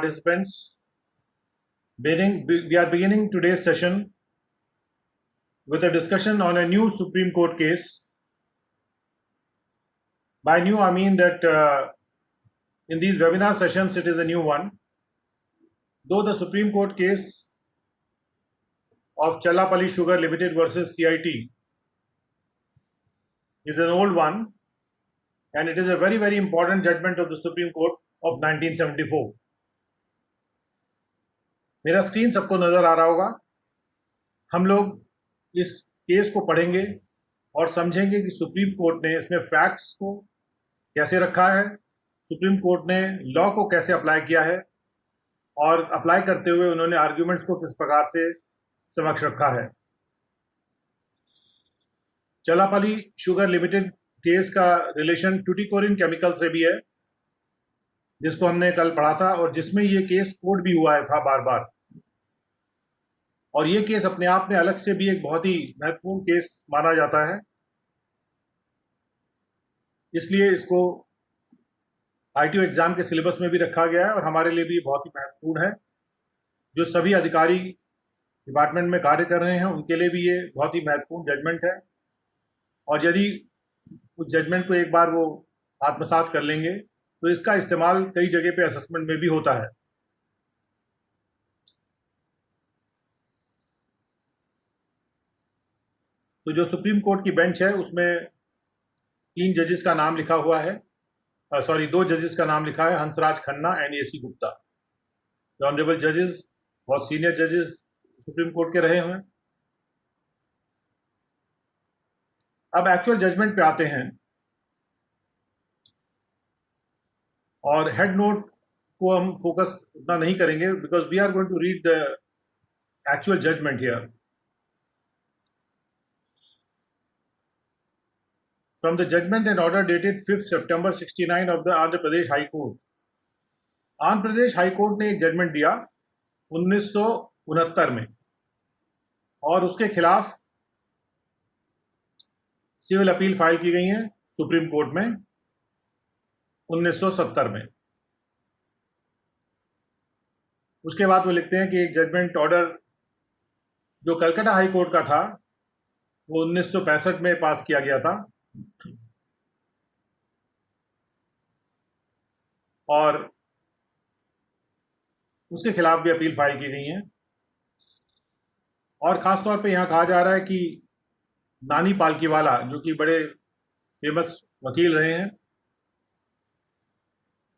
participants. We are beginning today's session with a discussion on a new Supreme Court case. By new, I mean that in these webinar sessions, it is a new one. Though the Supreme Court case of Challapalli Sugar Limited versus CIT is an old one, and it is a very, very important judgment of the Supreme Court of 1974. मेरा screen सबको नजर आ रहा होगा. हम लोग इस case को पढ़ेंगे और समझेंगे कि सुप्रीम कोर्ट ने इसमें फैक्ट्स को कैसे रखा है, सुप्रीम कोर्ट ने लॉ को कैसे अप्लाई किया है और अप्लाई करते हुए उन्होंने आर्ग्यूमेंट्स को किस प्रकार से समक्ष रखा है. चल्लापल्ली शुगर लिमिटेड केस का रिलेशन टुटिकोरिन केमिकल से भी है, जिसको हमने कल पढ़ा था और जिसमें ये केस कोर्ट भी हुआ था बार बार. और ये केस अपने आप में अलग से भी एक बहुत ही महत्वपूर्ण केस माना जाता है, इसलिए इसको आईटीओ एग्जाम के सिलेबस में भी रखा गया है और हमारे लिए भी बहुत ही महत्वपूर्ण है. जो सभी अधिकारी डिपार्टमेंट में कार्य कर रहे हैं उनके लिए भी ये बहुत ही महत्वपूर्ण जजमेंट है. और यदि उस जजमेंट को एक बार वो आत्मसात कर लेंगे तो इसका इस्तेमाल कई जगह पे असेसमेंट में भी होता है. तो जो सुप्रीम कोर्ट की बेंच है उसमें 3 जजेस का नाम लिखा हुआ है, 2 जजेस का नाम लिखा है, Hansraj Khanna and AC Gupta. The honourable जजेस बहुत सीनियर जजेस सुप्रीम कोर्ट के रहे हैं. अब एक्चुअल जजमेंट पे आते हैं और हेड नोट को हम फोकस उतना नहीं करेंगे because we are going to read the actual judgment here. From the judgment and order dated 5th September 69 of the Andhra Pradesh High Court. Andhra Pradesh high court ने एक जजमेंट दिया 1969 में और उसके खिलाफ सिविल अपील फाइल की गई है सुप्रीम कोर्ट में 1970 में. उसके बाद वो लिखते हैं कि एक जजमेंट ऑर्डर जो कलकत्ता हाई कोर्ट का था वो 1965 में पास किया गया था और उसके खिलाफ भी अपील फाइल की गई है. और खासतौर पे यहाँ कहा जा रहा है कि नानी पालकीवाला जो कि बड़े फेमस वकील रहे हैं,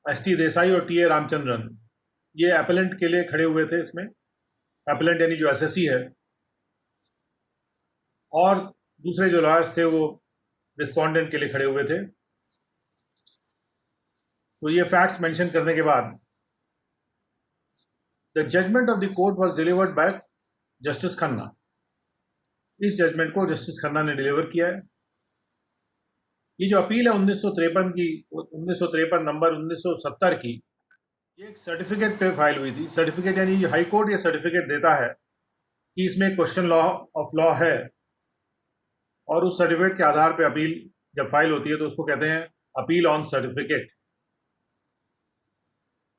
एसटी देसाई और टीए रामचंद्रन, ये एपेलेंट के लिए खड़े हुए थे. इसमें एपेलेंट यानी जो एसएससी है, और दूसरे जो लॉयर्स थे वो रिस्पोंडेंट के लिए खड़े हुए थे. तो ये फैक्ट्स मेंशन करने के बाद the judgment of the court was delivered by justice Khanna. इस जजमेंट को जस्टिस खन्ना ने डिलीवर किया है. ये जो अपील है 1953 की, 1953 नंबर 1970 की, ये एक सर्टिफिकेट पे फाइल हुई थी. सर्टिफिकेट यानी हाई कोर्ट ये सर्टिफिकेट देता है कि इसमें क्वेश्चन लॉ ऑफ लॉ है और उस सर्टिफिकेट के आधार पे अपील जब फाइल होती है तो उसको कहते हैं appeal on certificate.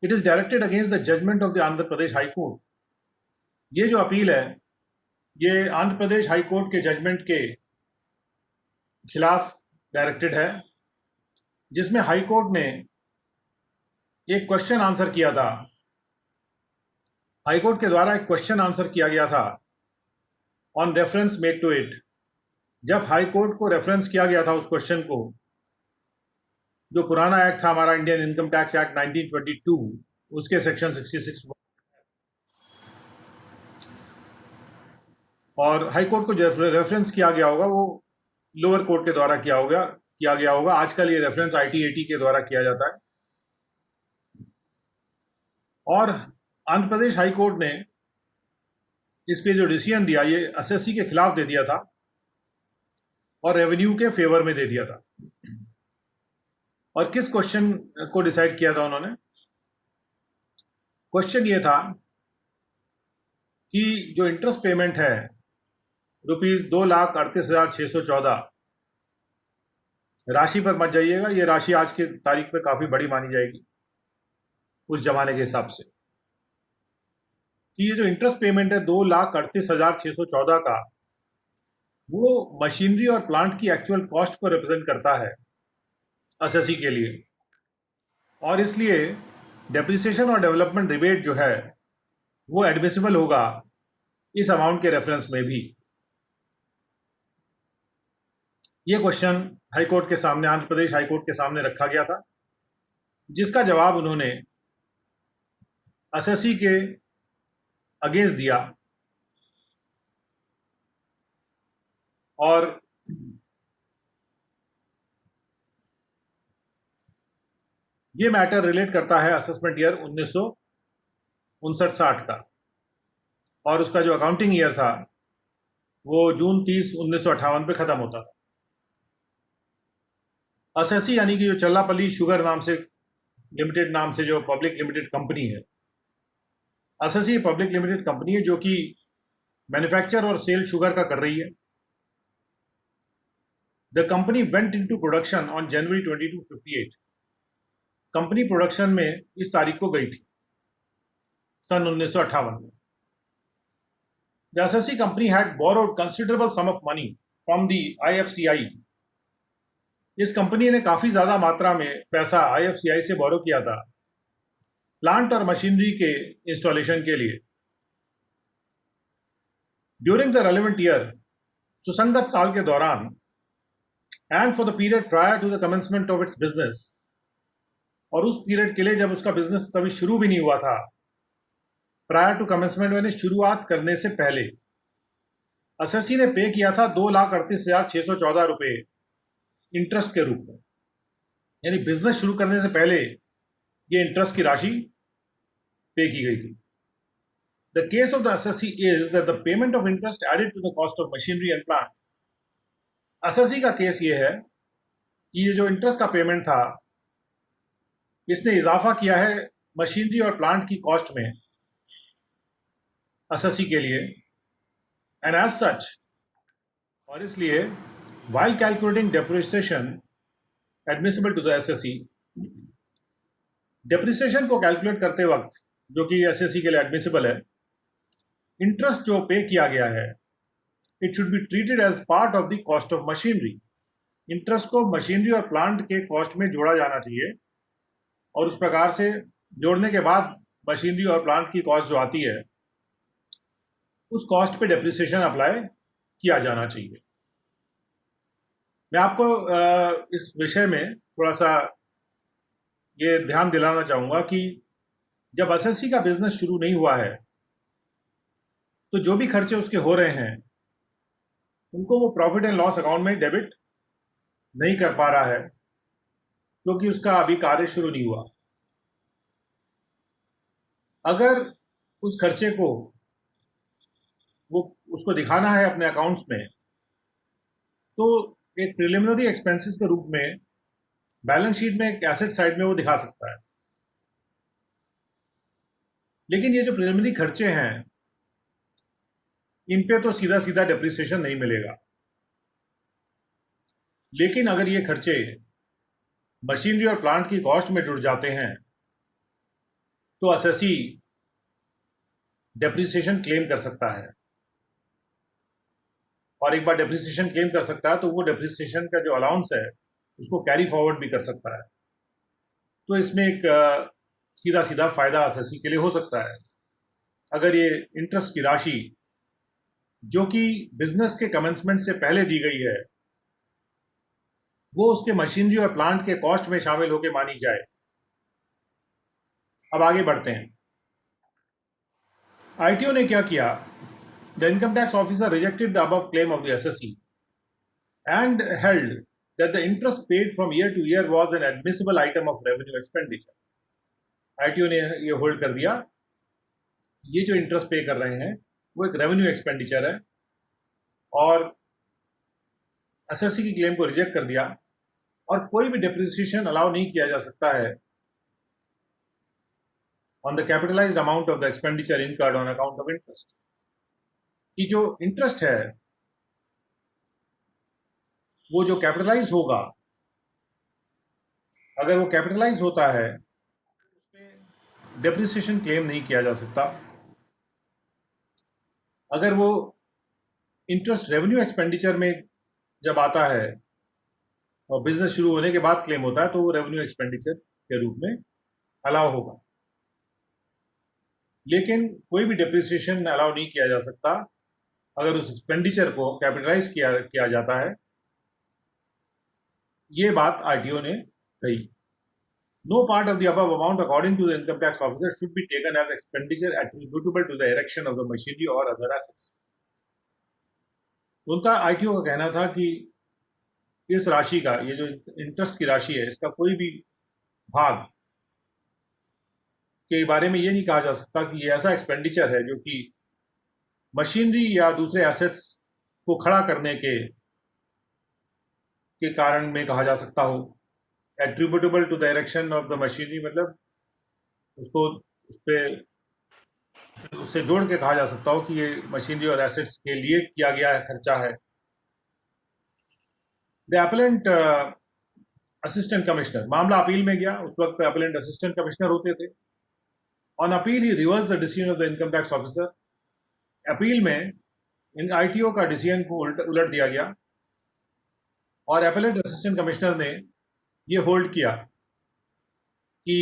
It is directed against the judgment of the Andhra Pradesh high court. ये जो अपील है ये आंध्र प्रदेश हाई कोर्ट के जजमेंट के खिलाफ डायरेक्टेड है, जिसमें हाई कोर्ट ने एक क्वेश्चन आंसर किया था. हाई कोर्ट के द्वारा एक क्वेश्चन आंसर किया गया था on reference made to it. जब हाई कोर्ट को रेफरेंस किया गया था उस क्वेश्चन को, जो पुराना एक्ट था हमारा इंडियन इनकम टैक्स एक्ट 1922, उसके सेक्शन 66, और हाई कोर्ट को जो रेफरेंस किया गया होगा वो लोअर कोर्ट के द्वारा किया गया होगा. आजकल ये रेफरेंस ITAT के द्वारा किया जाता है. और आंध्र प्रदेश हाई कोर्ट ने इस पे जो डिसीजन दिया ये एसएससी के खिलाफ दे दिया था और रेवेन्यू के फेवर में दे दिया था. और किस क्वेश्चन को डिसाइड किया था उन्होंने? क्वेश्चन ये था कि जो इंटरेस्ट पेमेंट है ₹2,38,614 राशि पर मत जाइएगा. ये राशि आज की तारीख में काफ़ी बड़ी मानी जाएगी उस जमाने के हिसाब से. कि ये जो इंटरेस्ट पेमेंट है 2,38,614 का, वो मशीनरी और प्लांट की एक्चुअल कॉस्ट को रिप्रेजेंट करता है एसएससी के लिए, और इसलिए डेप्रिसिएशन और डेवलपमेंट रिबेट जो है वो एडमिसिबल होगा इस अमाउंट के रेफरेंस में भी। ये क्वेश्चन हाईकोर्ट के सामने, आंध्र प्रदेश हाईकोर्ट के सामने रखा गया था, जिसका जवाब उन्होंने एसएससी के अगेंस्ट दिया, और ये मैटर रिलेट करता है असेसमेंट ईयर 1959-60 का, और उसका जो अकाउंटिंग ईयर था वो जून 30, 1958 पे खत्म होता था। एसएससी यानी कि जो चल्लापल्ली शुगर नाम से लिमिटेड नाम से जो पब्लिक लिमिटेड कंपनी है, एसएससी पब्लिक लिमिटेड कंपनी है जो कि मैन्युफैक्चर और सेल शुगर का कर रही है। The company went into production on January 2258। Company production में इस तारीख को गई थी, सन 1958 में। The SSC company had borrowed considerable sum of money from the IFCI। इस कंपनी ने काफी ज्यादा मात्रा में पैसा IFCI से बोरो किया था प्लांट और मशीनरी के इंस्टॉलेशन के लिए। ड्यूरिंग द रेलेवेंट ईयर, सुसंगत साल के दौरान, and for the period prior to the commencement of its business, और उस पीरियड के लिए जब उसका बिजनेस तभी शुरू भी नहीं हुआ था, प्रायर टू कमेंसमेंट यानी शुरुआत करने से पहले, एसएससी ने पे किया था 2,38,614 रुपए इंटरेस्ट के रूप में। यानी बिजनेस शुरू करने से पहले ये इंटरेस्ट की राशि पे की गई थी। The case of the assessee is that the payment of interest added to the cost of machinery and plant. Assessee का केस ये है कि ये जो इंटरेस्ट का पेमेंट था, इसने इजाफा किया है मशीनरी और प्लांट की कॉस्ट में एसएससी के लिए, एंड एज सच, और इसलिए while calculating depreciation admissible to the SSC, depreciation को कैलकुलेट करते वक्त, जो कि SSC के लिए एडमिसिबल है, इंटरेस्ट जो पे किया गया है, it should be treated as part of the cost of machinery. Interest को मशीनरी और प्लांट के कॉस्ट में जोड़ा जाना चाहिए, और उस प्रकार से जोड़ने के बाद मशीनरी और प्लांट की कॉस्ट जो आती है, उस कॉस्ट पे डेप्रिसिएशन अप्लाई किया जाना चाहिए। मैं आपको इस विषय में थोड़ा सा ये ध्यान दिलाना चाहूँगा कि जब एसएससी का बिजनेस शुरू नहीं हुआ है, तो जो भी खर्चे उसके हो रहे हैं, उनको वो प्रॉफिट एंड लॉस अकाउंट में डेबिट नहीं कर पा रहा है, क्योंकि उसका अभी कार्य शुरू नहीं हुआ। अगर उस खर्चे को वो उसको दिखाना है अपने अकाउंट्स में, तो एक प्रिलिमिनरी एक्सपेंसेस के रूप में बैलेंस शीट में एक एसेट साइड में वो दिखा सकता है। लेकिन ये जो प्रिलिमिनरी खर्चे हैं, इन पे तो सीधा सीधा डेप्रिसिएशन नहीं मिलेगा। लेकिन अगर ये खर्चे मशीनरी और प्लांट की कॉस्ट में जुड़ जाते हैं, तो एसएससी डेप्रिसिएशन क्लेम कर सकता है, और एक बार डेप्रिसिएशन क्लेम कर सकता है तो वो डेप्रिसिएशन का जो अलाउंस है उसको कैरी फॉरवर्ड भी कर सकता है। तो इसमें एक सीधा सीधा फायदा एसएससी के लिए हो सकता है, अगर ये इंटरेस्ट की राशि जो कि बिजनेस के कमेंसमेंट से पहले दी गई है, वो उसके मशीनरी और प्लांट के कॉस्ट में शामिल होकर मानी जाए। अब आगे बढ़ते हैं। आईटीओ ने क्या किया? The income tax officer rejected the above claim of the SSC and held that the interest paid from year to year was an admissible item of revenue expenditure। ITO ने ये होल्ड कर दिया, ये जो interest पे कर रहे हैं वो एक रेवेन्यू एक्सपेंडिचर है, और एसएससी की क्लेम को रिजेक्ट कर दिया, और कोई भी डेप्रिसिएशन अलाउ नहीं किया जा सकता है on the capitalised amount of the expenditure incurred on account of interest. कि जो इंटरेस्ट है वो जो कैपिटलाइज होगा, अगर वो कैपिटलाइज होता है, उसमें डेप्रिसिएशन क्लेम नहीं किया जा सकता। अगर वो इंटरेस्ट रेवेन्यू एक्सपेंडिचर में जब आता है और बिजनेस शुरू होने के बाद क्लेम होता है तो वो रेवेन्यू एक्सपेंडिचर के रूप में अलाउ होगा। लेकिन कोई भी डिप्रिसिएशन अलाउ नहीं किया जा सकता अगर उस एक्सपेंडिचर को कैपिटलाइज किया जाता है। ये बात आरटीओ ने कही। No part of the above amount according to the income tax officer should be taken as expenditure attributable to the erection of the machinery और अदर एसेट्स। उनका आरटीओ का कहना था कि इस राशि का, ये जो इंटरेस्ट की राशि है, इसका कोई भी भाग के बारे में ये नहीं कहा जा सकता कि ये ऐसा एक्सपेंडिचर है जो कि मशीनरी या दूसरे एसेट्स को खड़ा करने के कारण में कहा जा सकता हो। Attributable to the direction of the machinery मतलब उसको उस पर उससे जोड़ के कहा जा सकता हो कि ये मशीनरी और एसेट्स के लिए किया गया है, खर्चा है। द अपलेंट असिस्टेंट कमिश्नर, मामला अपील में गया, उस वक्त अपलेंट असिस्टेंट कमिश्नर होते थे। On appeal he reverse the decision of the income tax officer. Appeal में इन आईटीओ का डिसीजन को उलट दिया गया और अपलेंट असिस्टेंट कमिश्नर ने ये होल्ड किया कि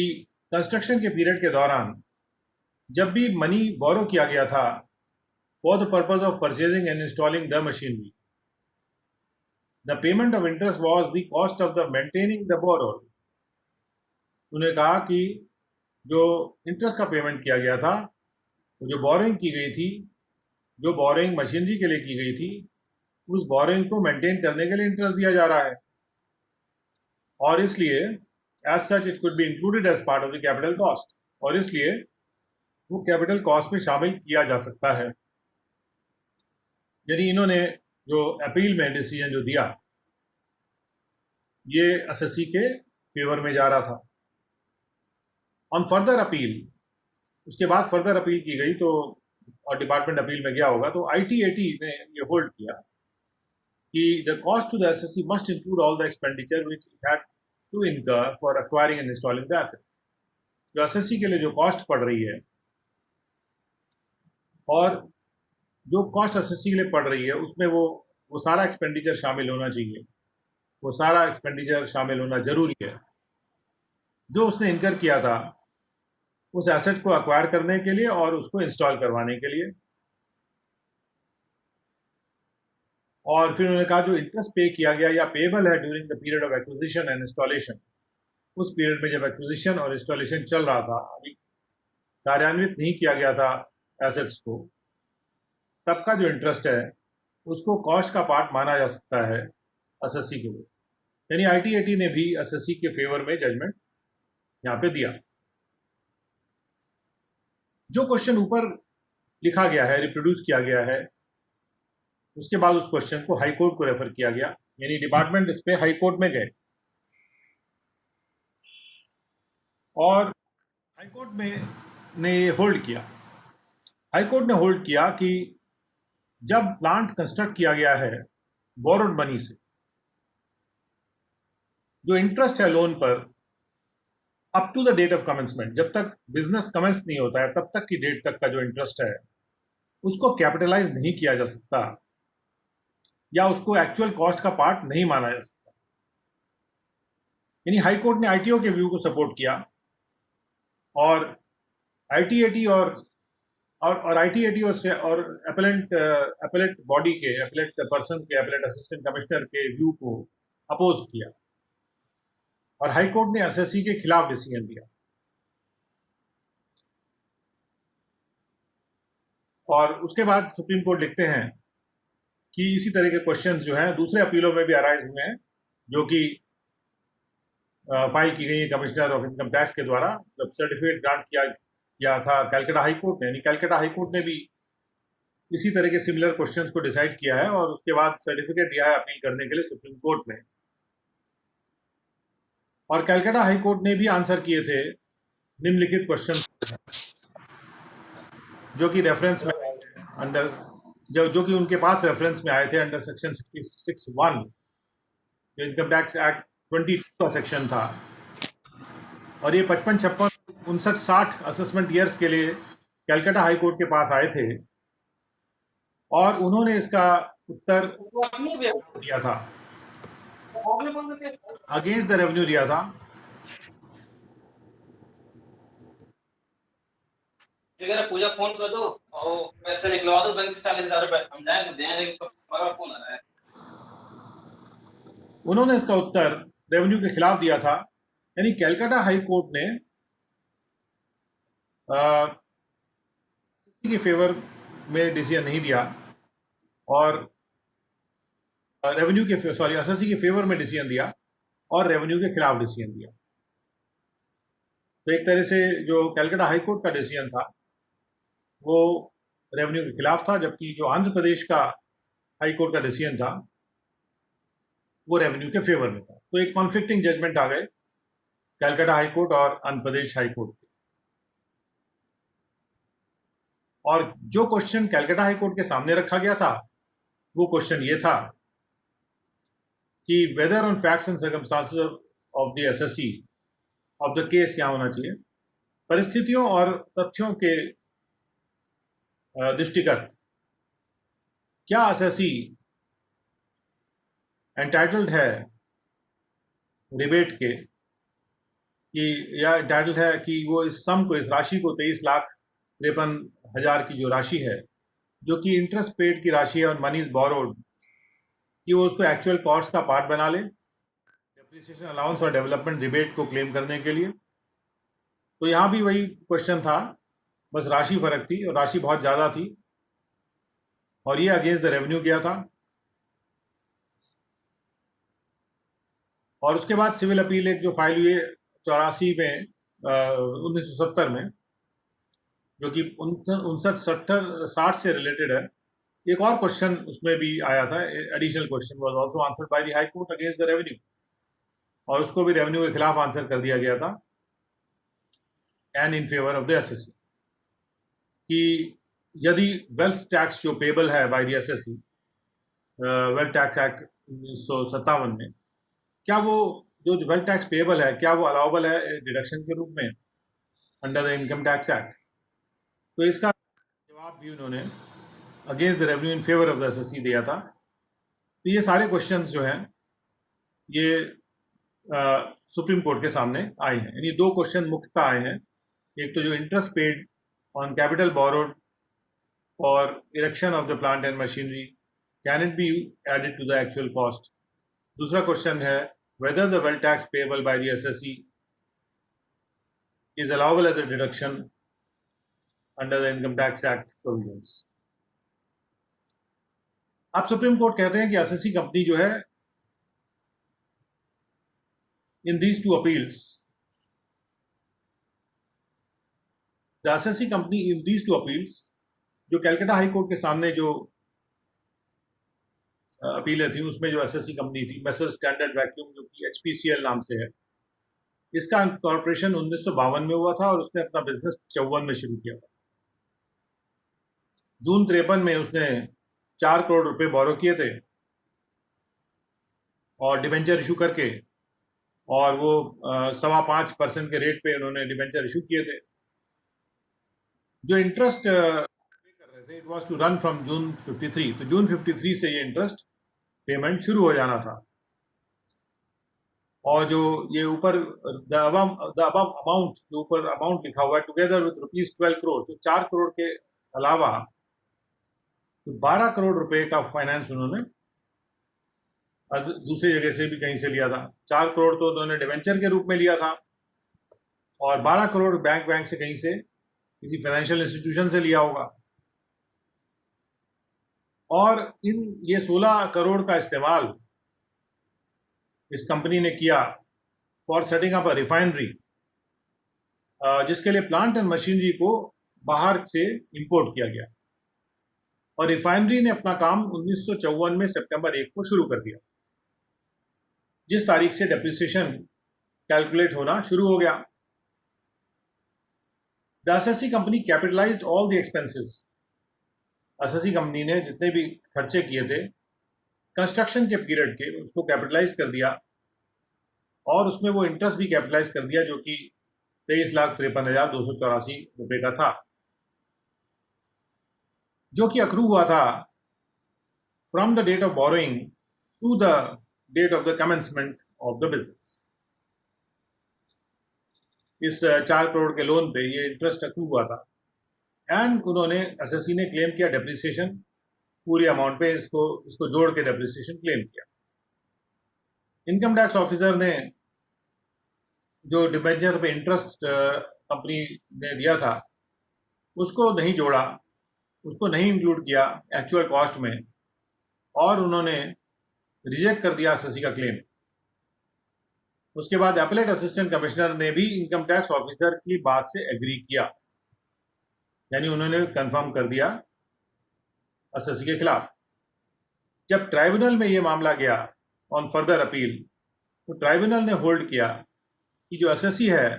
कंस्ट्रक्शन के पीरियड के दौरान जब भी मनी बोरो किया गया था for the purpose of purchasing and installing the machinery, the payment of interest was the cost of the maintaining the borrower. उन्होंने कहा कि जो इंटरेस्ट का पेमेंट किया गया था, जो बोरिंग की गई थी, जो बोरिंग मशीनरी के लिए की गई थी, उस बोरिंग को मेंटेन करने के लिए इंटरेस्ट दिया जा रहा है और इसलिए as such it could be included as part of the capital cost, और इसलिए वो कैपिटल कॉस्ट में शामिल किया जा सकता है। यानी इन्होंने जो अपील में डिसीजन जो दिया ये एसएससी के फेवर में जा रहा था। ऑन फर्दर अपील, उसके बाद फर्दर अपील की गई तो और डिपार्टमेंट अपील में गया होगा तो आईटीएटी ने ये होल्ड किया कि the cost to the assessee must include all the expenditure which it had to incur for acquiring and installing the asset. जो एसएससी के लिए जो कॉस्ट पड़ रही है और जो कॉस्ट एसएससी के लिए पड़ रही है उसमें वो सारा एक्सपेंडिचर शामिल होना चाहिए, वो सारा एक्सपेंडिचर शामिल होना जरूरी है जो उसने इनकर किया था उस एसेट को एक्वायर करने के लिए और उसको इंस्टॉल करवाने के लिए। और फिर उन्होंने कहा जो इंटरेस्ट पे किया गया या पेबल है during the period of acquisition and installation, उस पीरियड में जब एक्विजिशन और इंस्टॉलेशन चल रहा था, अभी कार्यान्वित नहीं किया गया था एसेट्स को, तब का जो इंटरेस्ट है उसको कॉस्ट का पार्ट माना जा सकता है एसएससी के लिए। यानी आईटीएटी ने भी एसएससी के फेवर में जजमेंट यहाँ पे दिया। जो क्वेश्चन ऊपर लिखा गया है, रिप्रोड्यूस किया गया है, उसके बाद उस क्वेश्चन को हाई कोर्ट को रेफर किया गया, यानी डिपार्टमेंट इस पे हाई कोर्ट में गए और हाई कोर्ट में ने ये होल्ड किया। हाई कोर्ट ने होल्ड किया कि जब प्लांट कंस्ट्रक्ट किया गया है बोरोड मनी से, जो इंटरेस्ट है लोन पर up to the date of commencement, जब तक बिजनेस कमेंस नहीं होता है तब तक की डेट तक का जो इंटरेस्ट है उसको कैपिटलाइज नहीं किया जा सकता या उसको एक्चुअल कॉस्ट का पार्ट नहीं माना जा सकता। यानी हाई कोर्ट ने आईटीओ के व्यू को सपोर्ट किया और आईटीएटी और आईटीएटी और अपलेट बॉडी के, अपलेट पर्सन के, अपलेट असिस्टेंट कमिश्नर के व्यू को अपोज किया और हाई कोर्ट ने एसएससी के खिलाफ डिसीजन दिया। और उसके बाद सुप्रीम कोर्ट लिखते हैं कि इसी तरह के क्वेश्चंस जो हैं दूसरे अपीलों में भी अराइज हुए हैं जो कि फाइल की गई है कमिश्नर ऑफ इनकम टैक्स के द्वारा जब सर्टिफिकेट ग्रांट किया था कैलकाटा हाई कोर्ट ने। यानी कैलकाटा हाई कोर्ट ने भी इसी तरह के सिमिलर क्वेश्चंस को डिसाइड किया है और उसके बाद सर्टिफिकेट दिया है अपील करने के लिए सुप्रीम कोर्ट में। और कैलकाटा हाई कोर्ट ने भी आंसर किए थे निम्नलिखित क्वेश्चन जो कि रेफरेंस में अंडर जो कि उनके पास रेफरेंस में आए थे अंडर सेक्शन 66(1) जो इनकम टैक्स एक्ट 22 का सेक्शन था। और ये 55, 56, 59, 60 असेसमेंट ईयर्स के लिए कैलकाटा हाई कोर्ट के पास आए थे और उन्होंने इसका उत्तर दिया था, अगेंस्ट द रेवेन्यू दिया था। पूजा फोन कर दो और पैसे निकलवा दो बैंक से 40,000 रुपए, हम जाएंगे देने को फोन आ रहा है। उन्होंने इसका उत्तर रेवेन्यू के खिलाफ दिया था, यानी कैलकाटा हाई कोर्ट ने के फेवर में डिसीजन नहीं दिया और रेवेन्यू के सॉरी एसएससी के फेवर में डिसीजन दिया और रेवेन्यू के खिलाफ डिसीजन दिया। तो एक तरह से जो कैलकाटा हाई कोर्ट का डिसीजन था वो रेवेन्यू के खिलाफ था, जबकि जो आंध्र प्रदेश का हाई कोर्ट का डिसीजन था वो रेवेन्यू के फेवर में था। तो एक कॉन्फ्लिक्टिंग जजमेंट आ गए कैलकाटा हाई कोर्ट और आंध्र प्रदेश हाई कोर्ट के। और जो क्वेश्चन कैलकाटा हाई कोर्ट के सामने रखा गया था वो क्वेश्चन ये था कि whether on facts and circumstances of the assessee of the case क्या होना चाहिए, परिस्थितियों और तथ्यों के दृष्टिगत क्या एसएससी एंटाइटल्ड है रिबेट के कि या एंटाइटल्ड है कि वो इस सम को, इस राशि को 23,53,000 की जो राशि है जो कि इंटरेस्ट पेड की राशि है और मनी इज बोरोड, कि वो उसको एक्चुअल कॉस्ट का पार्ट बना ले डेप्रिसिएशन अलाउंस और डेवलपमेंट रिबेट को क्लेम करने के लिए। तो यहाँ भी वही क्वेश्चन था, बस राशि फर्क थी और राशि बहुत ज़्यादा थी और ये अगेंस्ट द रेवेन्यू गया था। और उसके बाद सिविल अपील एक जो फाइल हुई 84 में 1970 में, जो कि 59-60 से रिलेटेड है। एक और क्वेश्चन उसमें भी आया था, additional question was also answered by the high court against the revenue, और उसको भी रेवेन्यू के खिलाफ आंसर कर दिया गया था and in favour of the SSC, कि यदि वेल्थ टैक्स जो पेबल है by the assessee wealth tax act 1957 में, क्या वो जो वेल्थ टैक्स पेबल है क्या वो अलाउबल है डिडक्शन के रूप में under the income tax act. तो इसका जवाब भी उन्होंने against the revenue in favour of the SSC दिया था। तो ये सारे क्वेश्चंस जो हैं ये सुप्रीम कोर्ट के सामने आए हैं, यानी दो क्वेश्चन मुख्यतः आए हैं। एक तो जो interest paid on capital borrowed और erection of the plant and machinery can it be added to the actual cost. दूसरा क्वेश्चन है whether the wealth tax payable by the SSC is allowable as a deduction under the Income Tax Act provisions। अब supreme court कहते हैं कि SSC company जो है in these two appeals, the assessee company in these two appeals, जो Calcutta high court के सामने जो अपीलें थी उसमें जो एसएससी कंपनी थी मैसर्स स्टैंडर्ड वैक्यूम, जो कि एचपीसीएल नाम से है, इसका कॉर्पोरेशन 1952 में हुआ था और उसने अपना बिजनेस 54 में शुरू किया था। जून 53 में उसने 4 करोड़ रुपए बोरो किए थे और डिबेंचर इशू करके, और वो 5.25% के रेट पे उन्होंने डिबेंचर इशू किए थे। जो इंटरेस्ट पे कर रहे थे it was to run from June 53, तो जून 53 से ये इंटरेस्ट पेमेंट शुरू हो जाना था। और जो ये ऊपर द अबव अमाउंट, जो ऊपर अमाउंट लिखा हुआ है टुगेदर विद ₹12 करोड़, तो 4 करोड़ के अलावा तो 12 करोड़ रुपए का फाइनेंस उन्होंने दूसरी जगह से भी कहीं से लिया था। 4 करोड़ तो उन्होंने डिवेंचर के रूप में लिया था और 12 करोड़ बैंक से कहीं से किसी फाइनेंशियल इंस्टीट्यूशन से लिया होगा। और इन ये 16 करोड़ का इस्तेमाल इस कंपनी ने किया for setting up a refinery, जिसके लिए प्लांट एंड मशीनरी को बाहर से इंपोर्ट किया गया। और रिफाइनरी ने अपना काम 1954 में सितंबर 1 को शुरू कर दिया, जिस तारीख से डेप्रिसिएशन कैलकुलेट होना शुरू हो गया। The assessee company capitalised all the expenses. SSC company ने जितने भी खर्चे किए थे कंस्ट्रक्शन के पीरियड के, उसको कैपिटलाइज कर दिया और उसमें वो इंटरेस्ट भी कैपिटलाइज कर दिया, जो कि 23,53,284 रुपए का था, जो कि अक्रू हुआ था from the date of borrowing to the date of the commencement of the business. इस 4 करोड़ के लोन पे ये इंटरेस्ट अक्रू हुआ था एंड उन्होंने एसएससी ने क्लेम किया डेप्रिसिएशन पूरी अमाउंट पे इसको जोड़ के डेप्रिसिएशन क्लेम किया। इनकम टैक्स ऑफिसर ने जो डिबेंचर पे इंटरेस्ट कंपनी ने दिया था उसको नहीं जोड़ा, उसको नहीं इंक्लूड किया एक्चुअल कॉस्ट में और उन्होंने रिजेक्ट कर दिया एसएससी का क्लेम। उसके बाद अपीलेट असिस्टेंट कमिश्नर ने भी इनकम टैक्स ऑफिसर की बात से एग्री किया, यानी उन्होंने कंफर्म कर दिया एसएससी के खिलाफ। जब ट्राइब्यूनल में ये मामला गया ऑन फर्दर अपील, तो ट्राइब्यूनल ने होल्ड किया कि जो एसएससी है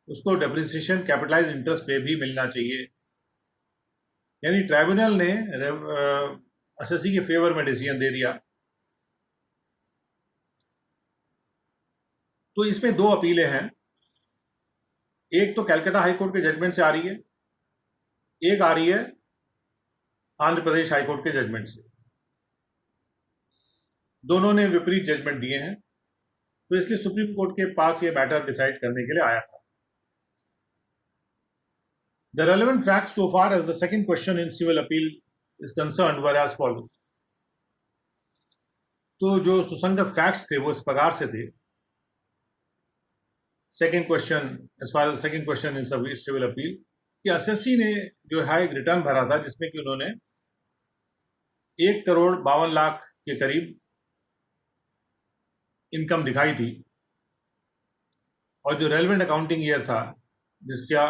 उसको डेप्रिसिएशन कैपिटलाइज इंटरेस्ट पे भी मिलना चाहिए, यानी ट्राइब्यूनल ने एसएससी के फेवर में डिसीजन दे दिया। तो इसमें 2 अपीलें हैं, एक तो कलकत्ता हाई कोर्ट के जजमेंट से आ रही है, एक आ रही है आंध्र प्रदेश हाई कोर्ट के जजमेंट से। दोनों ने विपरीत जजमेंट दिए हैं, तो इसलिए सुप्रीम कोर्ट के पास ये मैटर डिसाइड करने के लिए आया था। The relevant facts so far as the second question in civil appeal is concerned were as follows. तो जो सुसंगत फैक्ट्स थे वो इस प्रकार से थे। Second question, as far as second question in civil appeal, कि एसएससी ने जो है एक रिटर्न भरा था जिसमें कि उन्होंने 1 करोड़ 52 लाख के करीब इनकम दिखाई थी और जो रेलेवेंट अकाउंटिंग ईयर था जिसका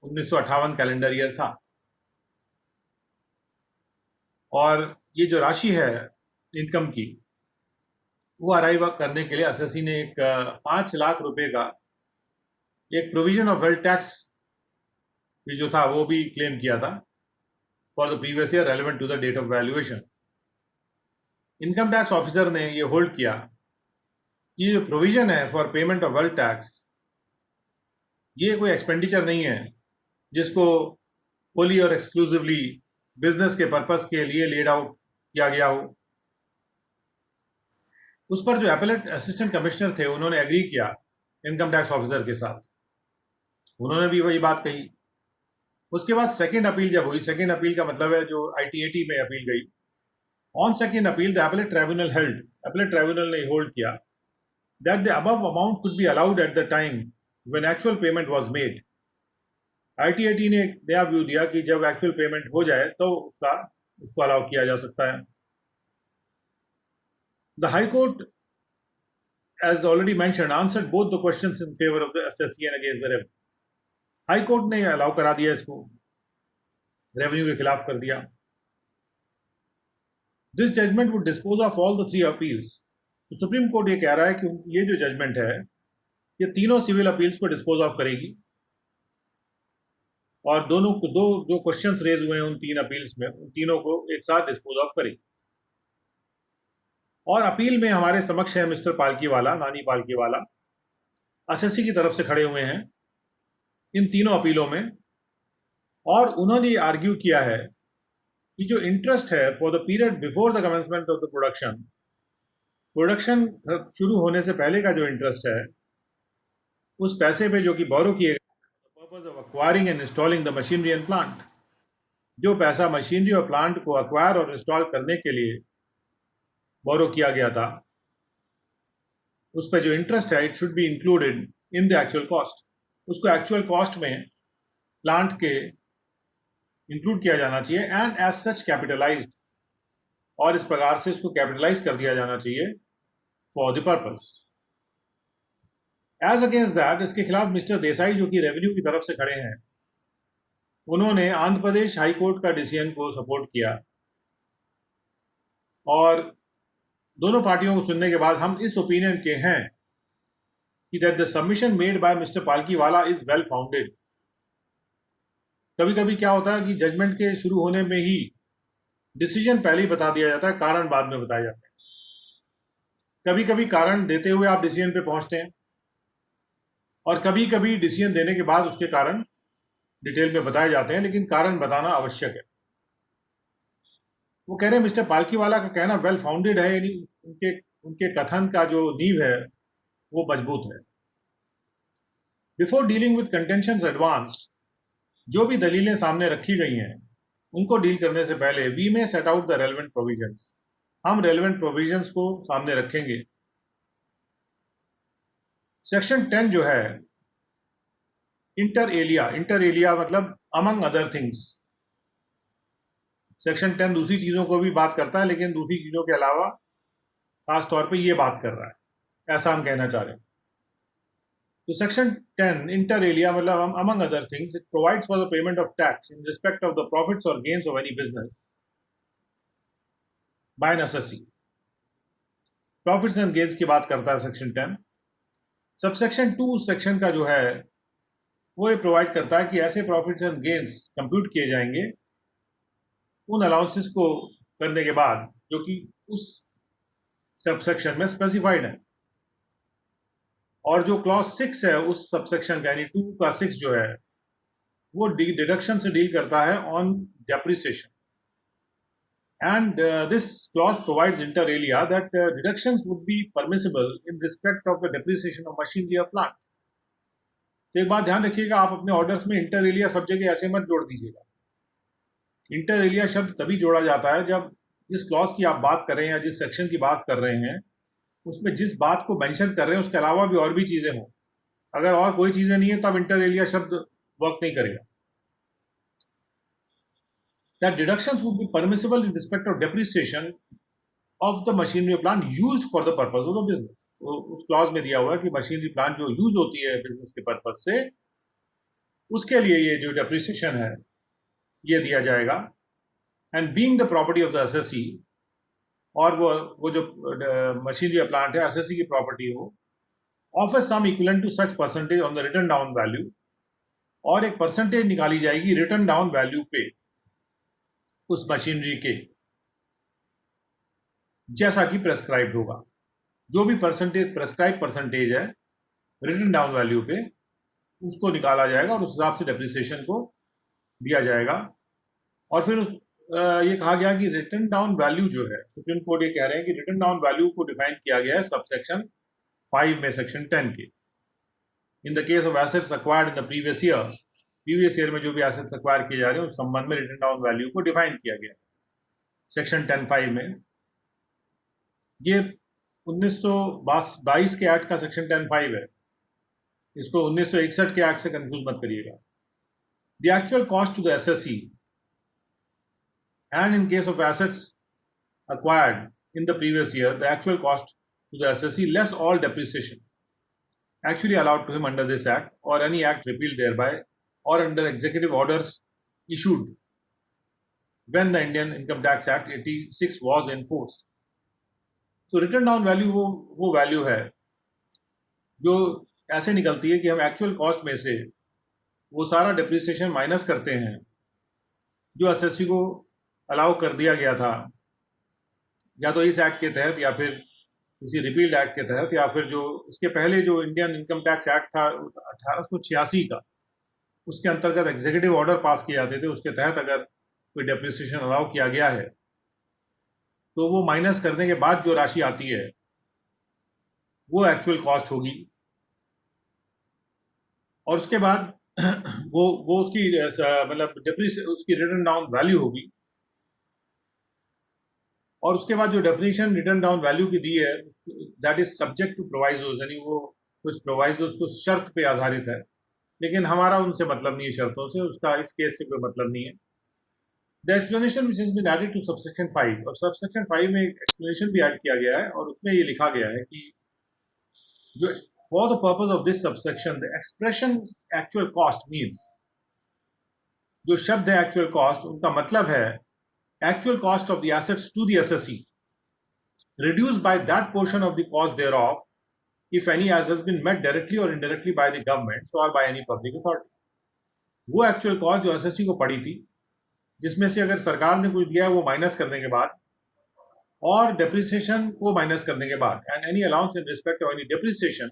1958 कैलेंडर ईयर था, और ये जो राशि है इनकम की वो अराइव करने के लिए एसएससी ने एक 5 लाख रुपए का एक प्रोविजन ऑफ वेल्थ टैक्स भी जो था वो भी क्लेम किया था for the previous year relevant to the date of valuation. Income tax officer ने ये होल्ड किया कि जो प्रोविजन है for payment of wealth tax ये कोई एक्सपेंडिचर नहीं है जिसको होली और एक्सक्लूसिवली बिजनेस के पर्पस के लिए लेड आउट किया गया हो। उस पर जो अपीलेट असिस्टेंट कमिश्नर थे उन्होंने एग्री किया इनकम टैक्स ऑफिसर के साथ, उन्होंने भी वही बात कही। उसके बाद सेकेंड अपील जब हुई, सेकेंड अपील का मतलब है जो ITAT में अपील गई, on second appeal the appellate tribunal held, appellate tribunal ने होल्ड किया that the above amount could be allowed at the time when actual payment was made. ITAT ने एक नया व्यू दिया कि जब एक्चुअल पेमेंट हो जाए तो उसको अलाउ किया जा सकता है। The high court, as already mentioned, answered both the questions in favor of the SSC and against the revenue. High court ने अलाउ करा दिया, इसको रेवेन्यू के खिलाफ कर दिया। This judgment would dispose of all the 3 appeals. तो supreme court ये कह रहा है कि ये जो जजमेंट है ये तीनों सिविल अपील्स को डिस्पोज ऑफ करेगी और दो जो क्वेश्चंस रेज हुए हैं उन 3 अपील्स में, उन तीनों को एक साथ डिस्पोज ऑफ करेगी। और अपील में हमारे समक्ष है मिस्टर पालकीवाला, नानी पालकीवाला, एसएससी की तरफ से खड़े हुए हैं इन तीनों अपीलों में, और उन्होंने ये आर्ग्यू किया है कि जो इंटरेस्ट है for the period before the commencement of the production शुरू होने से पहले का जो इंटरेस्ट है उस पैसे पे जो कि बोरो किए गए purpose of acquiring and installing the machinery and plant, जो पैसा मशीनरी और प्लांट को एक्वायर और इंस्टॉल करने के लिए बोरो किया गया था, उस पर जो इंटरेस्ट है it should be included in the actual cost. उसको एक्चुअल कॉस्ट में प्लांट के इंक्लूड किया जाना चाहिए एंड एज सच कैपिटलाइज्ड, और इस प्रकार से इसको कैपिटलाइज कर दिया जाना चाहिए for the purpose. As against that, इसके खिलाफ मिस्टर देसाई जो कि रेवेन्यू की तरफ से खड़े हैं, उन्होंने आंध्र प्रदेश हाई कोर्ट का डिसीजन को सपोर्ट किया और दोनों पार्टियों को सुनने के बाद हम इस ओपिनियन के हैं कि that the submission made by mister Palkhivala is well founded. कभी कभी क्या होता है कि जजमेंट के शुरू होने में ही डिसीजन पहले ही बता दिया जाता है, कारण बाद में बताए जाते हैं। कभी कभी कारण देते हुए आप डिसीजन पे पहुंचते हैं और कभी कभी डिसीजन देने के बाद उसके कारण डिटेल में बताए जाते हैं, लेकिन कारण बताना आवश्यक है। वो कह रहे हैं मिस्टर पालकीवाला का कहना वेल फाउंडेड है, यानी उनके उनके कथन का जो नींव है वो मजबूत है। Before dealing with contentions advanced, जो भी दलीलें सामने रखी गई हैं उनको डील करने से पहले we may set out the relevant provisions, हम रेलेवेंट प्रोविजंस को सामने रखेंगे। सेक्शन 10 जो है इंटर एलिया मतलब अमंग अदर थिंग्स। सेक्शन 10 दूसरी चीजों को भी बात करता है, लेकिन दूसरी चीजों के अलावा खास तौर पे ये बात कर रहा है, ऐसा हम कहना चाह रहे हैं। तो सेक्शन 10 इंटर एलिया मतलब among other things, it provides for the payment of tax in respect of the profits और gains of any business by an SSC. Profits and gains की बात करता है सेक्शन 10। सबसेक्शन 2 सेक्शन का जो है वो ये प्रोवाइड करता है कि ऐसे प्रॉफिट्स एंड गेन्स कंप्यूट किए जाएंगे उन अलाउंसेस को करने के बाद जो कि उस सबसेक्शन में स्पेसिफाइड है। और जो क्लॉज 6 है उस सबसेक्शन का यानी 2 का 6 जो है वो डिडक्शन से डील करता है on depreciation. And this clause provides inter alia that deductions would be permissible in respect of the depreciation of machinery or plant. तो एक बात ध्यान रखिएगा, आप अपने ऑर्डर्स में इंटर एलिया सब जगह ऐसे मत जोड़ दीजिएगा। इंटर एलिया शब्द तभी जोड़ा जाता है जब जिस क्लॉज की आप बात कर रहे हैं या जिस सेक्शन की बात कर रहे हैं उसमें जिस बात को मेंशन कर रहे हैं उसके अलावा भी और भी चीजें हों। अगर और कोई चीजें नहीं है तब इंटर एलिया शब्द वर्क नहीं करेगा। That deductions would be permissible in respect of depreciation of the machinery or plant used for the purpose of the business. तो उस क्लॉज में दिया हुआ है कि मशीनरी प्लांट जो यूज होती है बिजनेस के पर्पज से उसके लिए ये जो डेप्रिसिएशन है ये दिया जाएगा। And being the property of the SSC, और वो जो मशीनरी या प्लांट है एसएससी की प्रॉपर्टी हो, of a sum equivalent to such percentage on the written down value, और एक परसेंटेज निकाली जाएगी रिटन डाउन वैल्यू पे उस मशीनरी के, जैसा कि प्रेस्क्राइब्ड होगा। जो भी परसेंटेज प्रेस्क्राइब परसेंटेज है रिटन डाउन वैल्यू पे उसको निकाला जाएगा और उस हिसाब से डेप्रिसिएशन को दिया जाएगा। और फिर ये कहा गया कि रिटन डाउन वैल्यू जो है, सुप्रीम कोर्ट ये कह रहे हैं कि रिटन डाउन वैल्यू को डिफाइन किया गया है सबसेक्शन 5 में सेक्शन 10 के। इन the case of assets acquired in the previous year में जो भी एसेट्स अक्वायर किए जा रहे हैं उस संबंध में रिटन डाउन वैल्यू को डिफाइन किया गया सेक्शन 10(5) में। ये 1922 के एक्ट का सेक्शन 10(5) है, इसको 1961 के एक्ट से कंफ्यूज मत करिएगा। The actual cost to the assessee and in case of assets acquired in the previous year, the actual cost to the SSC less all depreciation actually allowed to him under this act or any act repealed thereby or under executive orders issued when the Indian Income Tax Act 86 was in force. तो return down value वो value है जो ऐसे निकलती है कि हम actual cost में से वो सारा डिप्रिसिएशन माइनस करते हैं जो एसएससी को अलाउ कर दिया गया था, या तो इस एक्ट के तहत या फिर किसी रिपील्ड एक्ट के तहत, या फिर जो इसके पहले जो इंडियन इनकम टैक्स एक्ट था 1886 का, उसके अंतर्गत एग्जीक्यूटिव ऑर्डर पास किए जाते थे। उसके तहत अगर कोई डेप्रिसिएशन अलाउ किया गया है तो वो माइनस करने के बाद जो राशि आती है वो एक्चुअल कॉस्ट होगी, और उसके बाद वो उसकी मतलब उसकी रिटर्न डाउन वैल्यू होगी। और उसके बाद जो डेफिनेशन रिटर्न डाउन वैल्यू की दी है दैट इज सब्जेक्ट टू प्रोवाइजोस, यानी वो कुछ प्रोवाइजोस को शर्त पे आधारित है, लेकिन हमारा उनसे मतलब नहीं है शर्तों से, उसका इस केस से कोई मतलब नहीं है। The explanation which is been added to subsection 5, और सबसेक्शन 5 में एक एक्सप्लेनेशन भी ऐड किया गया है और उसमें ये लिखा गया है कि जो for the purpose of this subsection the expression actual cost means, जो शब्द है एक्चुअल कॉस्ट उनका मतलब है actual cost of the assets to the SSC reduced by that portion of the cost thereof if any as has been met directly or indirectly by the government or by any public authority। वो actual cost जो SSC को पड़ी थी जिसमें से अगर सरकार ने कुछ दिया वो माइनस करने के बाद और डेप्रिसिएशन को माइनस करने के बाद, and any allowance in respect of any depreciation,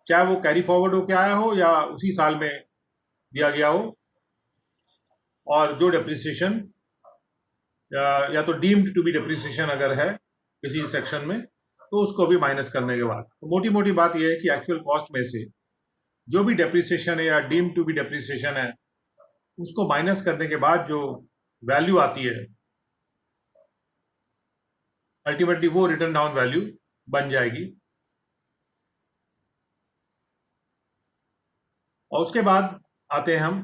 चाहे वो कैरी फॉरवर्ड होकर आया हो या उसी साल में दिया गया हो, और जो डेप्रिसिएशन या तो डीम्ड टू बी डेप्रिसिएशन अगर है किसी सेक्शन में तो उसको भी माइनस करने के बाद, तो मोटी मोटी बात यह है कि एक्चुअल कॉस्ट में से जो भी डेप्रिसिएशन है या डीम्ड टू बी डेप्रिसिएशन है उसको माइनस करने के बाद जो वैल्यू आती है अल्टीमेटली वो रिटर्न डाउन वैल्यू बन जाएगी। और उसके बाद आते हैं हम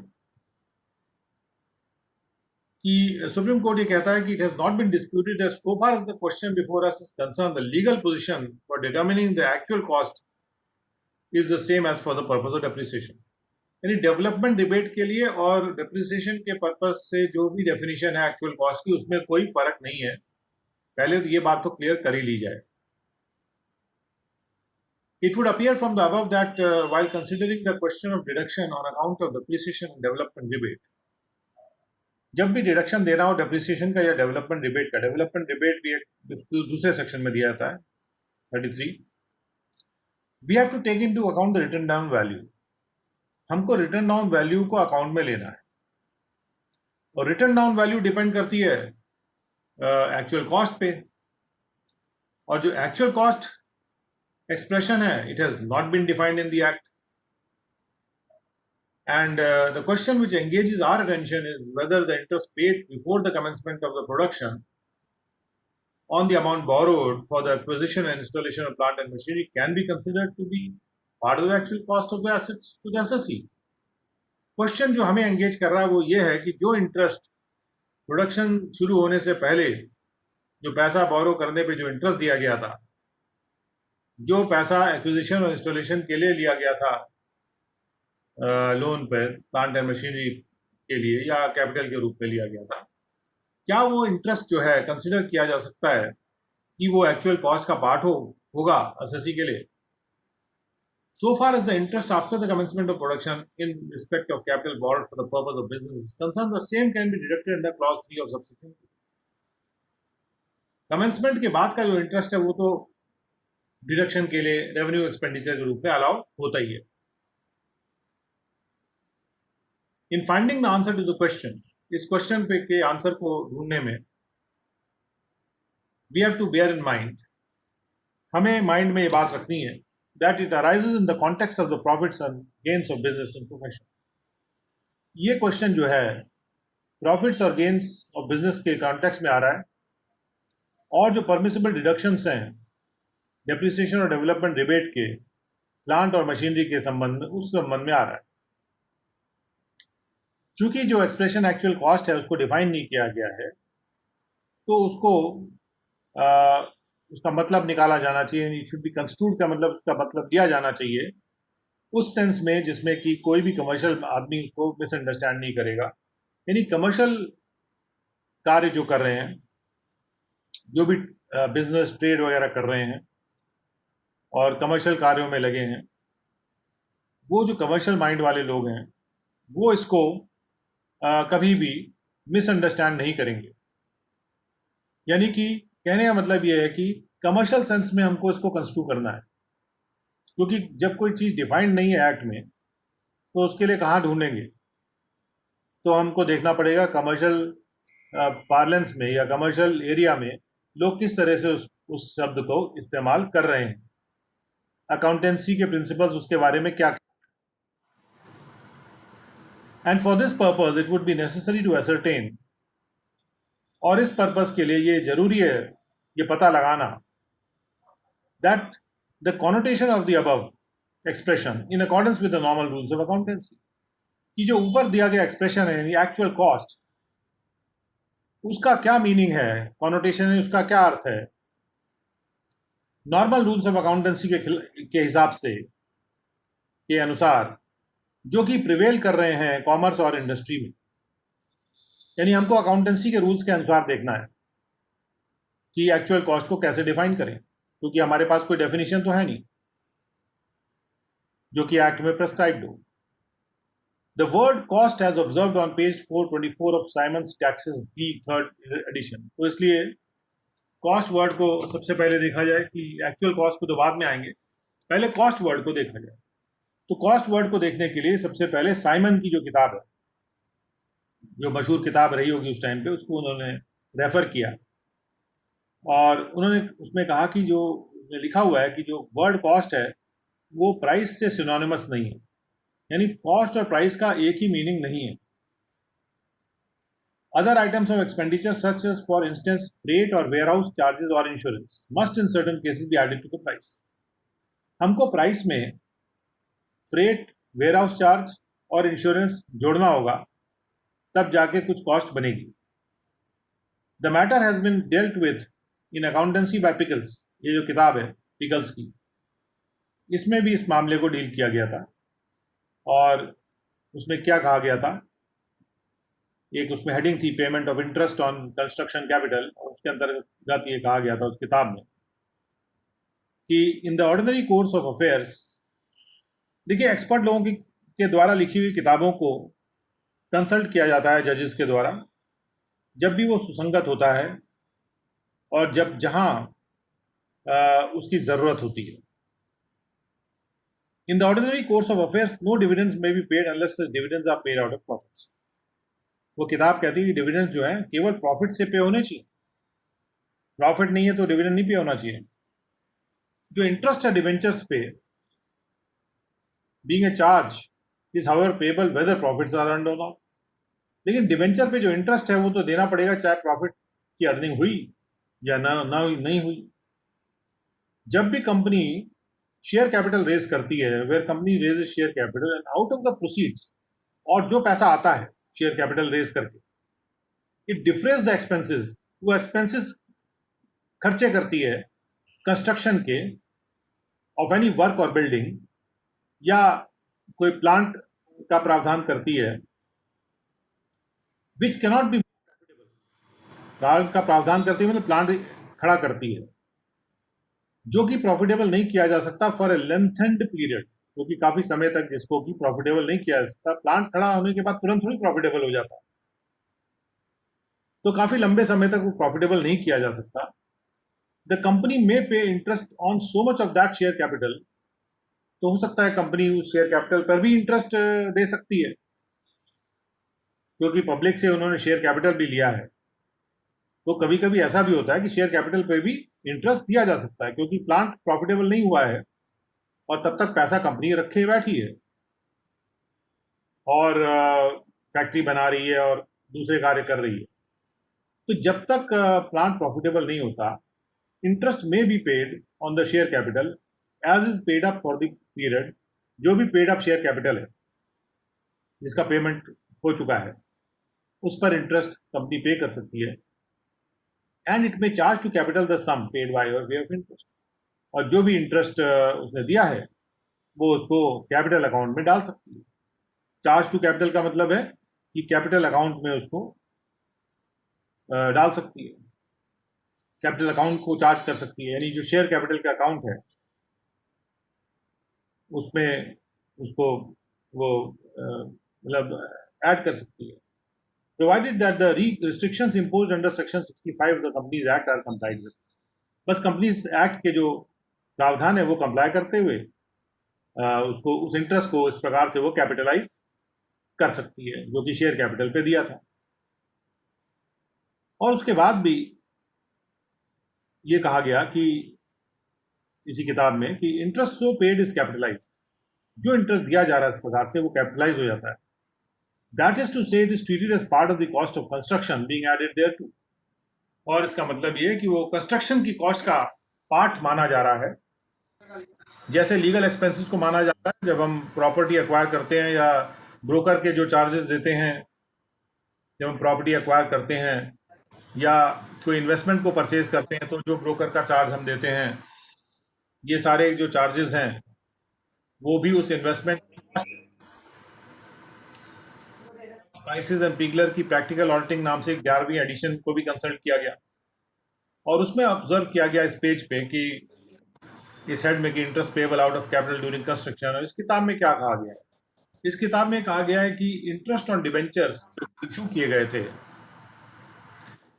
कि सुप्रीम कोर्ट ये कहता है कि it has not been disputed that so far as the question before us is concern the legal position for determining the actual cost is the same as for the purpose of depreciation. यानी development debate के लिए और depreciation के purpose से जो भी definition है actual cost की उसमें कोई फर्क नहीं है। पहले तो ये बात तो क्लियर कर ही ली जाए। It would appear from the above that while considering the question of deduction on account of depreciation and development rebate, जब भी डिडक्शन देना हो डेप्रिसिएशन का या डेवलपमेंट रिबेट का, डेवलपमेंट रिबेट भी एक दूसरे सेक्शन में दिया जाता है 33, we have to take into account the return down value. हमको रिटर्न डाउन वैल्यू को अकाउंट में लेना है और रिटर्न डाउन वैल्यू डिपेंड करती है एक्चुअल कॉस्ट पे, और जो actual cost expression hai, it has not been defined in the act, and the question which engages our attention is whether the interest paid before the commencement of the production on the amount borrowed for the acquisition and installation of plant and machinery can be considered to be part of the actual cost of the assets to the assessee। Question जो हमें engage कर रहा है वो ये है कि जो इंटरेस्ट प्रोडक्शन शुरू होने से पहले जो पैसा बोरो करने पे जो इंटरेस्ट दिया गया था, जो पैसा एक्विजिशन और इंस्टॉलेशन के लिए लिया गया था लोन पर प्लांट एंड मशीनरी के लिए या कैपिटल के रूप में लिया गया था, क्या वो इंटरेस्ट जो है कंसिडर किया जा सकता है कि वो एक्चुअल कॉस्ट का पार्ट होगा असेसी के लिए। So far as the interest after the commencement of production in respect of capital borrowed for the purpose of business is concerned, the same can be deducted under clause 3 of subsequent. Commencement के बाद का जो interest है वो तो deduction के लिए revenue expenditure के रूप में अलाउ होता ही है। In finding the answer to the question, इस क्वेश्चन पे के आंसर को ढूंढने में we have to bear in mind, हमें माइंड में ये बात रखनी है that it arises in the context of the profits and gains of business and profession. ये क्वेश्चन जो है प्रॉफिट्स और गेन्स ऑफ बिजनेस के कॉन्टेक्स्ट में आ रहा है, और जो परमिसिबल डिडक्शंस हैं डेप्रिसिएशन और डेवलपमेंट रिबेट के प्लांट और मशीनरी के संबंध में, उस संबंध में आ रहा है। चूंकि जो एक्सप्रेशन एक्चुअल कॉस्ट है उसको डिफाइन नहीं किया गया है तो उसको उसका मतलब निकाला जाना चाहिए, इट शुड बी कंस्ट्रूड का मतलब उसका मतलब दिया जाना चाहिए उस सेंस में जिसमें कि कोई भी कमर्शियल आदमी उसको मिसअंडरस्टैंड नहीं करेगा। यानी कमर्शियल कार्य जो कर रहे हैं, जो भी बिजनेस ट्रेड वगैरह कर रहे हैं और कमर्शियल कार्यों में लगे हैं, वो जो कमर्शियल माइंड वाले लोग हैं वो इसको कभी भी मिसअंडरस्टैंड नहीं करेंगे। यानी कि कहने का मतलब ये है कि कमर्शियल सेंस में हमको इसको कंस्ट्रू करना है, क्योंकि जब कोई चीज़ डिफाइंड नहीं है एक्ट में तो उसके लिए कहाँ ढूंढेंगे, तो हमको देखना पड़ेगा कमर्शियल पार्लेंस में या कमर्शियल एरिया में लोग किस तरह से उस शब्द को इस्तेमाल कर रहे हैं, अकाउंटेंसी के प्रिंसिपल्स उसके बारे में क्या। And for this purpose it would be necessary to ascertain, और इस पर्पज के लिए ये जरूरी है ये पता लगाना that the connotation of the above expression in accordance with the normal rules of accountancy, कि जो ऊपर दिया गया एक्सप्रेशन है एक्चुअल कॉस्ट, उसका क्या मीनिंग है, कॉनोटेशन है उसका क्या अर्थ है, नॉर्मल रूल्स ऑफ अकाउंटेंसी के हिसाब से के अनुसार जो कि प्रिवेल कर रहे हैं कॉमर्स और इंडस्ट्री में। यानी हमको अकाउंटेंसी के रूल्स के अनुसार देखना है कि एक्चुअल कॉस्ट को कैसे डिफाइन करें, क्योंकि हमारे पास कोई डेफिनेशन तो है नहीं जो कि एक्ट में प्रेस्क्राइब्ड हो। The word cost has observed on page 424 of Simon's taxes B 3rd edition. तो इसलिए कॉस्ट वर्ड को सबसे पहले देखा जाए कि एक्चुअल कॉस्ट को तो बाद में आएंगे, पहले कॉस्ट वर्ड को देखा जाए। तो कॉस्ट वर्ड को देखने के लिए सबसे पहले साइमन की जो किताब है, जो मशहूर किताब रही होगी उस टाइम पे, उसको उन्होंने रेफर किया और उन्होंने उसमें कहा कि जो लिखा हुआ है कि जो वर्ड कॉस्ट है वो प्राइस से सिनोनिमस नहीं है, यानी कॉस्ट और प्राइस का एक ही मीनिंग नहीं है। Other items of expenditure such as for instance freight और वेयरहाउस चार्जेस और insurance must in certain cases be added to the price. हमको प्राइस में फ्रेट, वेयरहाउस चार्ज और इंश्योरेंस जोड़ना होगा, तब जाके कुछ कॉस्ट बनेगी। The matter has been dealt with in accountancy by Pickles, ये जो किताब है पिकल्स की, इसमें भी इस मामले को डील किया गया था। और उसमें क्या कहा गया था, एक उसमें हेडिंग थी payment of interest on construction capital, और उसके अंतर्गत ये कहा गया था उस किताब में कि इन the ordinary course of affairs, देखिए एक्सपर्ट लोगों के द्वारा लिखी हुई किताबों को कंसल्ट किया जाता है जजेस के द्वारा जब भी वो सुसंगत होता है और जब जहां उसकी ज़रूरत होती है। In the ordinary course of affairs no dividends may be paid unless such dividends are paid out of profits. वो किताब कहती है कि डिविडेंड जो है केवल प्रॉफिट से पे होने चाहिए, प्रॉफिट नहीं है तो डिविडेंड नहीं पे होना चाहिए। जो इंटरेस्ट है डिवेंचर्स पे, being a charge is however payable whether profits are earned और नॉट। लेकिन डिवेंचर पे जो इंटरेस्ट है वो तो देना पड़ेगा, चाहे प्रॉफिट की अर्निंग हुई या ना नहीं हुई। जब भी कंपनी शेयर कैपिटल रेज करती है, where company raise share capital and out of the proceeds, और जो पैसा आता है शेयर कैपिटल रेज करके, इट डिफरेंस द एक्सपेंसेस, वो एक्सपेंसेस खर्चे करती है कंस्ट्रक्शन के ऑफ एनी वर्क और बिल्डिंग, या कोई प्लांट का प्रावधान करती है विच कैनॉट बी प्लांट का प्रावधान करती है, मतलब प्लांट खड़ा करती है जो कि प्रॉफिटेबल नहीं किया जा सकता फॉर ए लेंथेंड पीरियड, क्योंकि काफी समय तक जिसको कि प्रॉफिटेबल नहीं किया जा सकता। प्लांट खड़ा होने के बाद तुरंत थोड़ी प्रॉफिटेबल हो जाता, तो काफी लंबे समय तक वो प्रॉफिटेबल नहीं किया जा सकता। द कंपनी मे पे interest on so much of that share capital, तो हो सकता है कंपनी उस शेयर कैपिटल पर भी इंटरेस्ट दे सकती है, क्योंकि पब्लिक से उन्होंने शेयर कैपिटल भी लिया है। तो कभी कभी ऐसा भी होता है कि शेयर कैपिटल पर भी इंटरेस्ट दिया जा सकता है, क्योंकि प्लांट प्रॉफिटेबल नहीं हुआ है और तब तक पैसा कंपनी रखे बैठी है और फैक्ट्री बना रही है और दूसरे कार्य कर रही है। तो जब तक प्लांट प्रॉफिटेबल नहीं होता, interest may be paid on the share capital as is paid up for the period. जो भी पेड अप शेयर कैपिटल है जिसका पेमेंट हो चुका है, उस पर इंटरेस्ट कंपनी पे कर सकती है। And it may charge to capital the sum paid by way of interest, और जो भी इंटरेस्ट उसने दिया है वो उसको कैपिटल अकाउंट में डाल सकती है। चार्ज टू कैपिटल का मतलब है कि कैपिटल अकाउंट में उसको डाल सकती है, कैपिटल अकाउंट को चार्ज कर सकती है, यानी जो शेयर कैपिटल का अकाउंट है उसमें उसको वो मतलब ऐड कर सकती है, provided that the restrictions imposed under section 65 of the companies act are complied with. बस कंपनीज एक्ट के जो प्रावधान है वो कंप्लाई करते हुए उसको, उस इंटरेस्ट को इस प्रकार से वो कैपिटलाइज कर सकती है जो कि शेयर कैपिटल पे दिया था। और उसके बाद भी ये कहा गया कि इसी किताब में कि interest so paid is capitalize, जो इंटरेस्ट दिया जा रहा है इस प्रकार से वो कैपिटलाइज हो जाता है। That is to say it is treated as part of the cost of construction being added thereto. और इसका मतलब ये है कि वो कंस्ट्रक्शन की कॉस्ट का पार्ट माना जा रहा है, जैसे लीगल एक्सपेंसेस को माना जाता है जब हम प्रॉपर्टी एक्वायर करते हैं, या ब्रोकर के जो चार्जेस देते हैं जब हम प्रॉपर्टी एक्वायर करते हैं, या कोई इन्वेस्टमेंट को परचेज करते हैं तो जो ब्रोकर का चार्ज हम देते हैं, ये सारे जो चार्जेस हैं वो भी उस इन्वेस्टमेंट। स्पाइसेस एंड पिगलर की प्रैक्टिकल ऑडिटिंग नाम से 11वीं एडिशन को भी कंसल्ट किया गया, और उसमें ऑब्जर्व किया गया इस पेज पे कि इस हेड में कि interest payable out of capital during construction. और इस किताब में क्या कहा गया है, इस किताब में कहा गया है कि इंटरेस्ट ऑन डिबेंचर्स इशू किए गए थे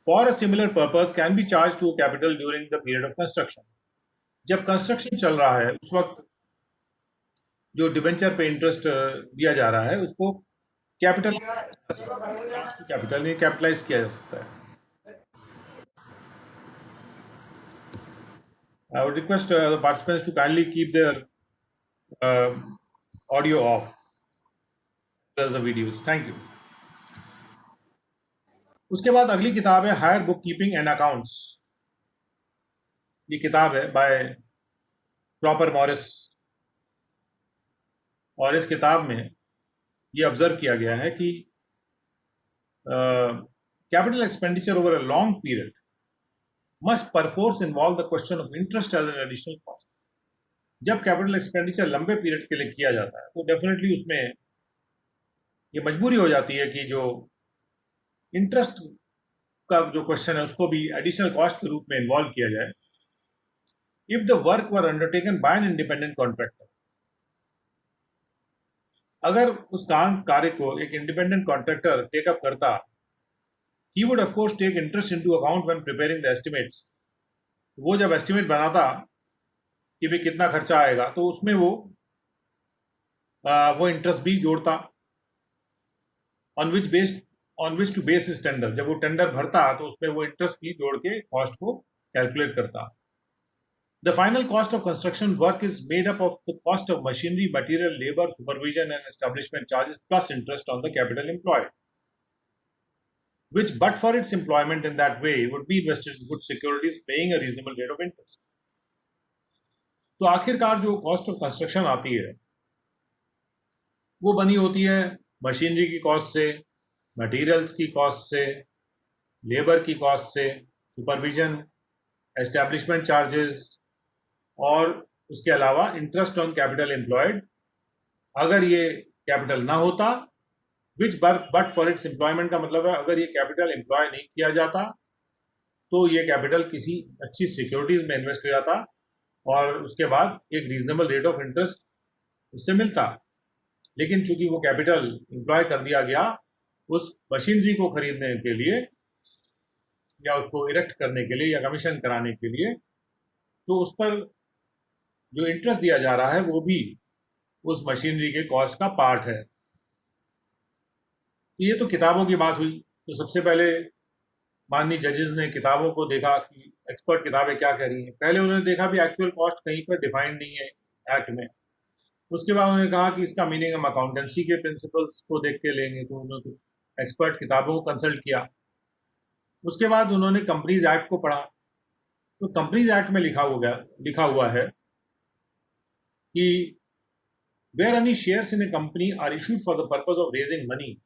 for a similar purpose can be charge to capital during the period of construction. जब कंस्ट्रक्शन चल रहा है उस वक्त जो डिबेंचर पे इंटरेस्ट दिया जा रहा है उसको कैपिटल टू कैपिटल नहीं कैपिटलाइज किया जा सकता है। I would request the participants to kindly keep their audio off as the videos. Thank you. उसके बाद अगली किताब है higher book keeping and accounts. ये किताब है बाय प्रॉपर मॉरिस, और इस किताब में ये ऑब्जर्व किया गया है कि capital expenditure over a long period must perforce involve the question of interest as an additional cost. जब कैपिटल एक्सपेंडिचर लंबे पीरियड के लिए किया जाता है तो डेफिनेटली उसमें ये मजबूरी हो जाती है कि जो इंटरेस्ट का जो क्वेश्चन है उसको भी एडिशनल कॉस्ट के रूप में इन्वॉल्व किया जाए. If the work were undertaken by an independent contractor, अगर उस कार्य को एक इंडिपेंडेंट कॉन्ट्रैक्टर टेकअप करता, he would of course take interest into account when preparing the estimates. वो जब एस्टिमेट बनाता कि भाई कितना खर्चा आएगा तो उसमें वो इंटरेस्ट भी जोड़ता. ऑन विच टू बेस इस टेंडर, जब वो टेंडर भरता तो उसमें वो इंटरेस्ट भी जोड़ के कॉस्ट को कैलकुलेट करता. The final cost of construction work is made up of the cost of machinery, material, labour, supervision and establishment charges plus interest on the capital employed, which but for its employment in that way would be invested in good securities paying a reasonable rate of interest. तो आखिरकार जो cost of construction आती है वो बनी होती है machinery की कॉस्ट से, मटेरियल्स की कॉस्ट से, लेबर की कॉस्ट से, सुपरविजन, एस्टैब्लिशमेंट चार्जेस और उसके अलावा इंटरेस्ट ऑन कैपिटल एम्प्लॉयड. अगर ये कैपिटल ना होता, विच बट फॉर इट्स एम्प्लॉयमेंट का मतलब है अगर ये कैपिटल एम्प्लॉय नहीं किया जाता तो ये कैपिटल किसी अच्छी सिक्योरिटीज में इन्वेस्ट हो जाता और उसके बाद एक रीजनेबल रेट ऑफ इंटरेस्ट उससे मिलता. लेकिन चूंकि वो कैपिटल एम्प्लॉय कर दिया गया उस मशीनरी को खरीदने के लिए या उसको इरेक्ट करने के लिए या कमीशन कराने के लिए, तो उस पर जो इंटरेस्ट दिया जा रहा है वो भी उस मशीनरी के कॉस्ट का पार्ट है. ये तो किताबों की बात हुई. तो सबसे पहले माननीय जजेस ने किताबों को देखा कि एक्सपर्ट किताबें क्या कह रही हैं. पहले उन्होंने देखा भी एक्चुअल कॉस्ट कहीं पर डिफाइंड नहीं है एक्ट में. उसके बाद उन्होंने कहा कि इसका मीनिंग हम अकाउंटेंसी के प्रिंसिपल्स को देख के लेंगे, तो उन्होंने कुछ एक्सपर्ट किताबों को कंसल्ट किया. उसके बाद उन्होंने कंपनीज एक्ट को पढ़ा. तो कंपनीज एक्ट में लिखा हुआ है कि where any shares in a company are issued for the purpose of raising money,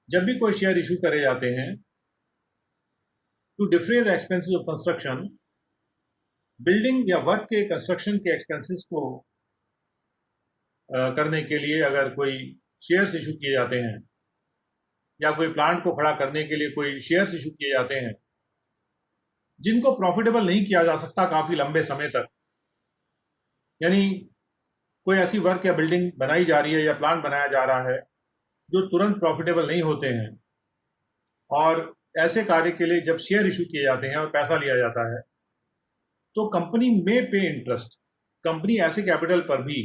जब भी कोई शेयर इशू करे जाते हैं to defray the expenses of construction, building या वर्क के कंस्ट्रक्शन के एक्सपेंसेस को करने के लिए अगर कोई शेयर्स इशू किए जाते हैं या कोई प्लांट को खड़ा करने के लिए कोई शेयर्स इशू किए जाते हैं जिनको प्रॉफिटेबल नहीं किया जा सकता काफी लंबे समय तक, यानी कोई ऐसी वर्क या बिल्डिंग बनाई जा रही है या प्लांट बनाया जा रहा है जो तुरंत प्रॉफिटेबल नहीं होते हैं, और ऐसे कार्य के लिए जब शेयर इशू किए जाते हैं और पैसा लिया जाता है तो कंपनी में पे इंटरेस्ट, कंपनी ऐसे कैपिटल पर भी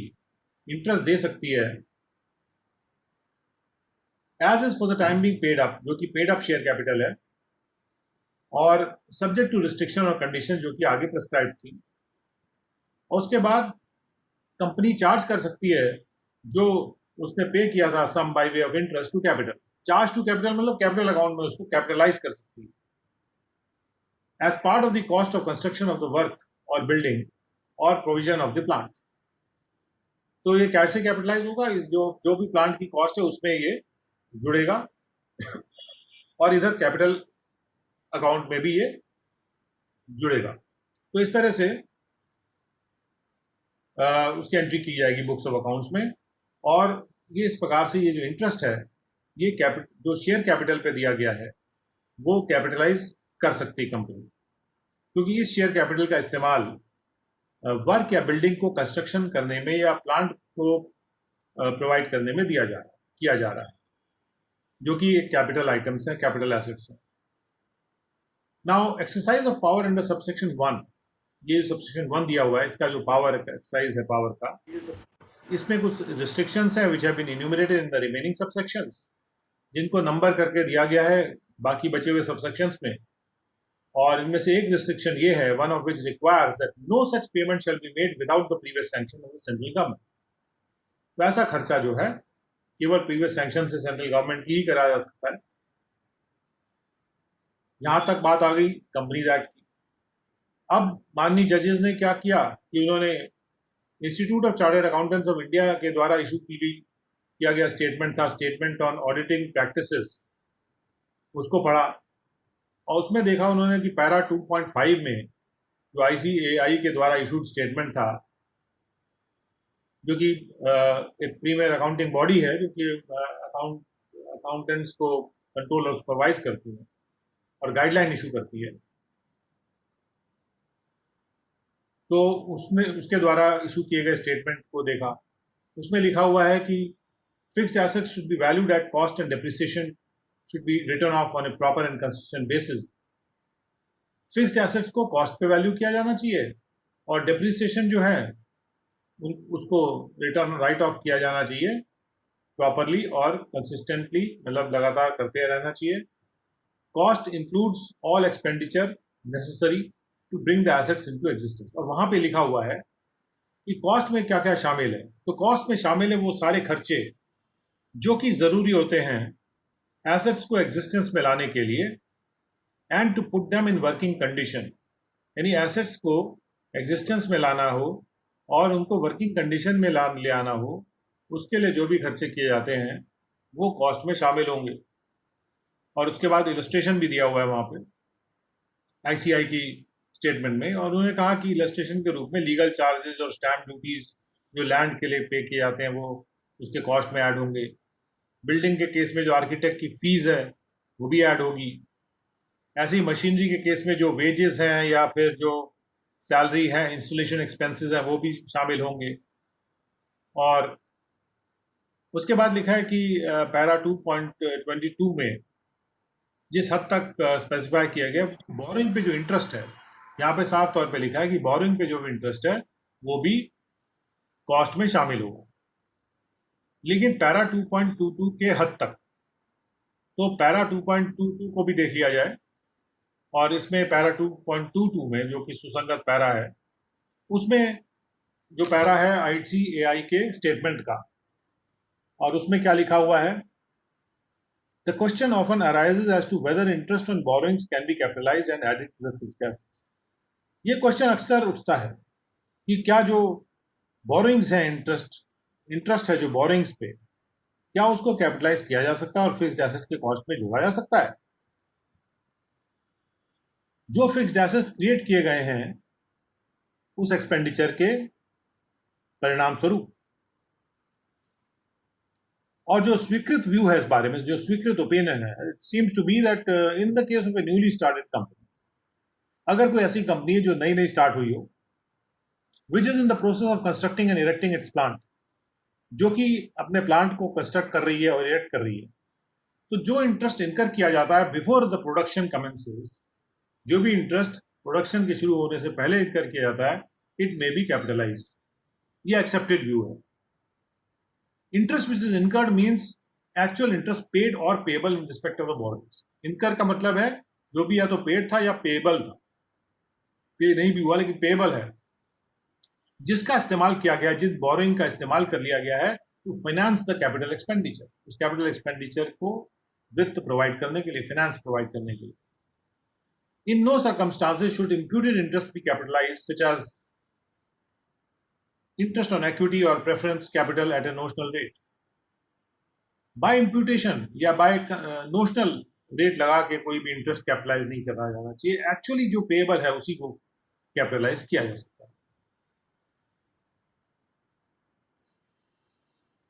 इंटरेस्ट दे सकती है as is for the time being paid up, जो कि पेड अप शेयर कैपिटल है, और सब्जेक्ट टू रिस्ट्रिक्शन और कंडीशन जो कि आगे प्रिस्क्राइब थी. और उसके बाद कंपनी चार्ज कर सकती है जो उसने पे किया था sum by way of interest to capital. Charge to capital मतलब कैपिटल अकाउंट में उसको कैपिटलाइज कर सकती है as part of the cost of construction of the work और बिल्डिंग और प्रोविजन ऑफ द प्लांट. तो ये कैसे कैपिटलाइज होगा, इस जो भी प्लांट की कॉस्ट है उसमें ये जुड़ेगा और इधर कैपिटल अकाउंट में भी ये जुड़ेगा. तो इस तरह से उसकी एंट्री की जाएगी बुक्स ऑफ अकाउंट्स में, और ये इस प्रकार से ये जो इंटरेस्ट है ये जो शेयर कैपिटल पे दिया गया है वो कैपिटलाइज कर सकती है कंपनी, क्योंकि इस शेयर कैपिटल का इस्तेमाल वर्क या बिल्डिंग को कंस्ट्रक्शन करने में या प्लांट को प्रोवाइड करने में किया जा रहा है, जो कि एक कैपिटल आइटम्स है, कैपिटल एसेट्स है. Now exercise of power under subsection 1, ये सबसेक्शन 1 दिया हुआ है, इसका जो पावर एक्सरसाइज है पावर का, इसमें कुछ रिस्ट्रिक्शंस हैं which have been enumerated in the remaining subsections, जिनको नंबर करके दिया गया है बाकी बचे हुए सबसेक्शंस में. और इनमें से एक रिस्ट्रिक्शन ये है, one of which requires that no such payment shall be made without the previous sanction of the central government. वैसा खर्चा जो है केवल प्रीवियस सैंक्शन से सेंट्रल गवर्नमेंट की ही कराया जा सकता है। यहां तक बात आ गई कंपनीज एक्ट की। अब माननीय जजेस ने क्या किया कि उन्होंने institute of chartered accountants of India के द्वारा इशू किया गया स्टेटमेंट था, स्टेटमेंट ऑन ऑडिटिंग प्रैक्टिसेस, उसको पढ़ा और उसमें देखा उन्होंने कि पैरा 2.5 में जो ICAI के द्वारा इशूड स्टेटमेंट था, जो कि एक प्रीमियर अकाउंटिंग बॉडी है जो कि अकाउंटेंट्स को कंट्रोल और सुपरवाइज करती है और गाइडलाइन इशू करती है, तो उसमें उसके द्वारा इशू किए गए स्टेटमेंट को देखा। उसमें लिखा हुआ है कि fixed assets should be valued at cost and depreciation should be return of on A proper and consistent basis. Fixed assets को कॉस्ट पे वैल्यू किया जाना चाहिए और डेप्रिसिएशन जो है उसको रिटर्न राइट ऑफ किया जाना चाहिए प्रॉपरली और कंसिस्टेंटली, मतलब लगातार करते रहना चाहिए। Cost includes all expenditure necessary to bring the assets into existence. और वहां पे लिखा हुआ है कि कॉस्ट में क्या क्या शामिल है। तो कॉस्ट में शामिल है वो सारे खर्चे जो कि जरूरी होते हैं एसेट्स को एग्जिस्टेंस में लाने के लिए and to put them in working condition, यानी एसेट्स को एग्जिस्टेंस में लाना हो और उनको वर्किंग कंडीशन में ले आना हो, उसके लिए जो भी खर्चे किए जाते हैं वो कॉस्ट में शामिल होंगे। और उसके बाद इलस्ट्रेशन भी दिया हुआ है वहाँ पे ICAI की स्टेटमेंट में, और उन्होंने कहा कि इलस्ट्रेशन के रूप में लीगल चार्जेस और स्टैम्प ड्यूटीज जो लैंड के लिए पे किए जाते हैं वो उसके कॉस्ट में ऐड होंगे। बिल्डिंग के केस में जो आर्किटेक्ट की फीस है वो भी ऐड होगी। ऐसे ही मशीनरी के केस में जो वेजेस हैं या फिर जो सैलरी है, इंस्टॉलेशन एक्सपेंसेस हैं, वो भी शामिल होंगे। और उसके बाद लिखा है कि पैरा 2.22 में जिस हद तक स्पेसिफाई किया गया बोरिंग पे जो इंटरेस्ट है, यहाँ पे साफ तौर पे लिखा है कि बोरिंग पे जो भी इंटरेस्ट है वो भी कॉस्ट में शामिल होगा, लेकिन पैरा 2.22 के हद तक। तो पैरा 2.22 को भी देख लिया जाए और इसमें पैरा 2.22 में जो कि सुसंगत पैरा है, उसमें जो पैरा है ICAI के स्टेटमेंट का, और उसमें क्या लिखा हुआ है, The question often arises as to whether interest on borrowings can be capitalized and added to the fixed assets. ये क्वेश्चन अक्सर उठता है कि क्या जो बोरिंग्स है, इंटरेस्ट है जो बोरिंग्स पे, क्या उसको कैपिटलाइज किया जा सकता है और फिक्स्ड एसेट के कॉस्ट में जोड़ा जा सकता है। जो फिक्स्ड एसेट्स क्रिएट किए गए हैं उस एक्सपेंडिचर के परिणाम स्वरूप, और जो स्वीकृत व्यू है इस बारे में, जो स्वीकृत ओपिनियन है, it seems to be that in the case of a newly started company, अगर कोई ऐसी कंपनी है जो नई नई स्टार्ट हुई हो, which is in the process of constructing and erecting it's plant, जो कि अपने प्लांट को कंस्ट्रक्ट कर रही है और इरेक्ट कर रही है, तो जो इंटरेस्ट इनकर किया जाता है बिफोर द प्रोडक्शन कमेंसेस, जो भी इंटरेस्ट प्रोडक्शन के शुरू होने से पहले इनकर किया जाता है, इट मे बी कैपिटलाइज्ड। ये एक्सेप्टेड व्यू है। Interest which is incurred means actual interest paid or payable in respect of the borrowings. Incur का मतलब है जो भी या तो पेड था या पेबल था, पे नहीं भी हुआ लेकिन पेबल है, जिसका इस्तेमाल किया गया, जिस बोरोइंग का इस्तेमाल कर लिया गया है to finance the capital expenditure, उस कैपिटल एक्सपेंडिचर को वित्त प्रोवाइड करने के लिए, फाइनेंस प्रोवाइड करने के लिए। In no circumstances should imputed interest be capitalized, such as interest on equity or preference capital at a notional rate. By imputation या by notional rate लगा के कोई भी इंटरेस्ट कैपिटलाइज नहीं करा जाना चाहिए। एक्चुअली जो पेएबल है उसी को कैपिटलाइज किया जा सकता है।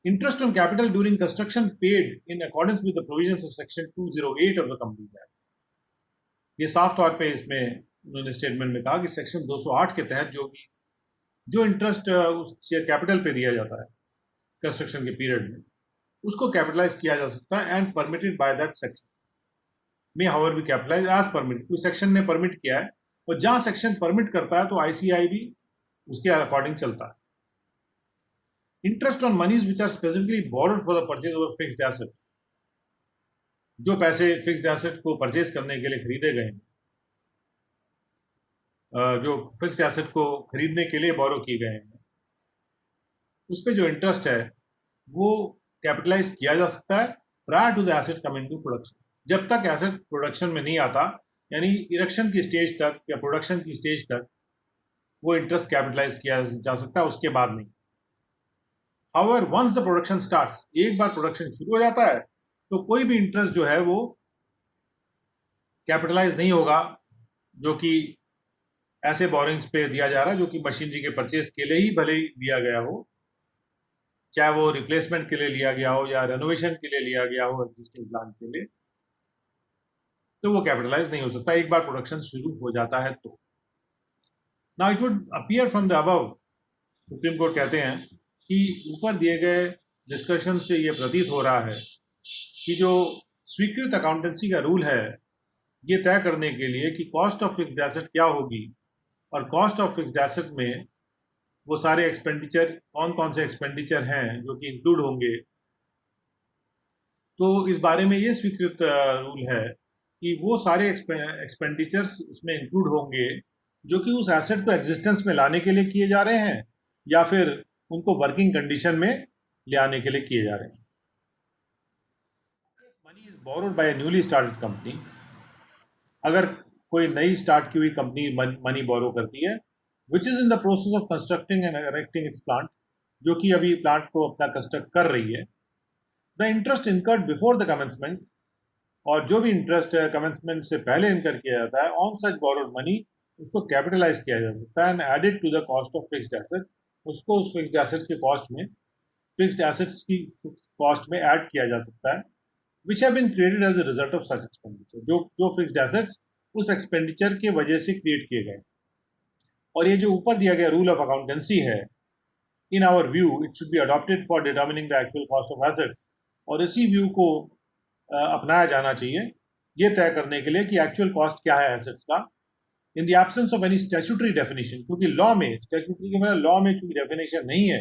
Interest on capital during construction paid in accordance with the provisions of section 208 of the Companies Act. ये साफ तौर पे इसमें उन्होंने स्टेटमेंट में कहा कि सेक्शन 208 के तहत जो इंटरेस्ट उस शेयर कैपिटल पे दिया जाता है कंस्ट्रक्शन के पीरियड में, उसको कैपिटलाइज किया जा सकता है and permitted by that section में, हाउएवर भी कैपिटलाइज एज परमिटेड। कोई सेक्शन ने परमिट किया है और जहां सेक्शन परमिट करता है तो ICAI भी उसके अकॉर्डिंग चलता है। Interest on monies which are specifically borrowed for the purchase of fixed asset, जो पैसे फिक्स्ड एसेट को परचेज करने के लिए खरीदे गए हैं, जो फिक्स्ड एसेट को खरीदने के लिए बोरो किए गए हैं, उस पर जो इंटरेस्ट है वो कैपिटलाइज किया जा सकता है prior to the asset coming to production. जब तक एसेट प्रोडक्शन में नहीं आता, यानी इरेक्शन की स्टेज तक या प्रोडक्शन की स्टेज तक वो इंटरेस्ट कैपिटलाइज किया जा सकता है, उसके बाद नहीं। However once the production starts, एक बार प्रोडक्शन शुरू हो जाता है तो कोई भी इंटरेस्ट जो है वो कैपिटलाइज नहीं होगा, जो कि ऐसे बोरिंग्स पे दिया जा रहा है जो कि मशीनरी के परचेज के लिए ही भले ही दिया गया हो, चाहे वो रिप्लेसमेंट के लिए लिया गया हो या रेनोवेशन के लिए लिया गया हो एग्जिस्टिंग प्लांट के लिए, तो वो कैपिटलाइज नहीं हो सकता एक बार प्रोडक्शन शुरू हो जाता है तो। Now it would appear from the above, supreme court कहते हैं कि ऊपर दिए गए डिस्कशन से ये प्रतीत हो रहा है कि जो स्वीकृत अकाउंटेंसी का रूल है ये तय करने के लिए कि कॉस्ट ऑफ फिक्स्ड एसेट क्या होगी और कॉस्ट ऑफ फिक्स्ड एसेट में वो सारे एक्सपेंडिचर कौन कौन से एक्सपेंडिचर हैं जो कि इंक्लूड होंगे, तो इस बारे में ये स्वीकृत रूल है कि वो सारे एक्सपेंडिचर्स उसमें इंक्लूड होंगे जो कि उस एसेट को एग्जिस्टेंस में लाने के लिए किए जा रहे हैं या फिर उनको वर्किंग कंडीशन में ले आने के लिए किए जा रहे हैं। Money is borrowed by A newly started company, अगर कोई नई स्टार्ट की हुई कंपनी मनी बोरो करती है which is in the process of constructing and erecting it's plant, जो कि अभी प्लांट को अपना कंस्ट्रक्ट कर रही है, the interest incurred before the commencement, और जो भी इंटरेस्ट है कमेंसमेंट से पहले इनकर किया जाता है ऑन सच बोरोड मनी, उसको कैपिटलाइज किया जा सकता है and added to the cost of fixed asset, उसको उस फिक्स्ड एसेट के कॉस्ट में, फिक्स्ड एसेट्स की कॉस्ट में ऐड किया जा सकता है, which have been created as a result of such expenditure, जो फिक्स्ड एसेट्स उस एक्सपेंडिचर के वजह से क्रिएट किए गए। और ये जो ऊपर दिया गया रूल ऑफ अकाउंटेंसी है, in our view it should be adopted for determining the actual cost of assets, और इसी व्यू को अपनाया जाना चाहिए ये तय करने के लिए कि एक्चुअल कॉस्ट क्या है एसेट्स का, in the absence of any statutory definition, क्योंकि लॉ में, स्टैट्यूटरी के मतलब लॉ में चूंकि डेफिनेशन नहीं है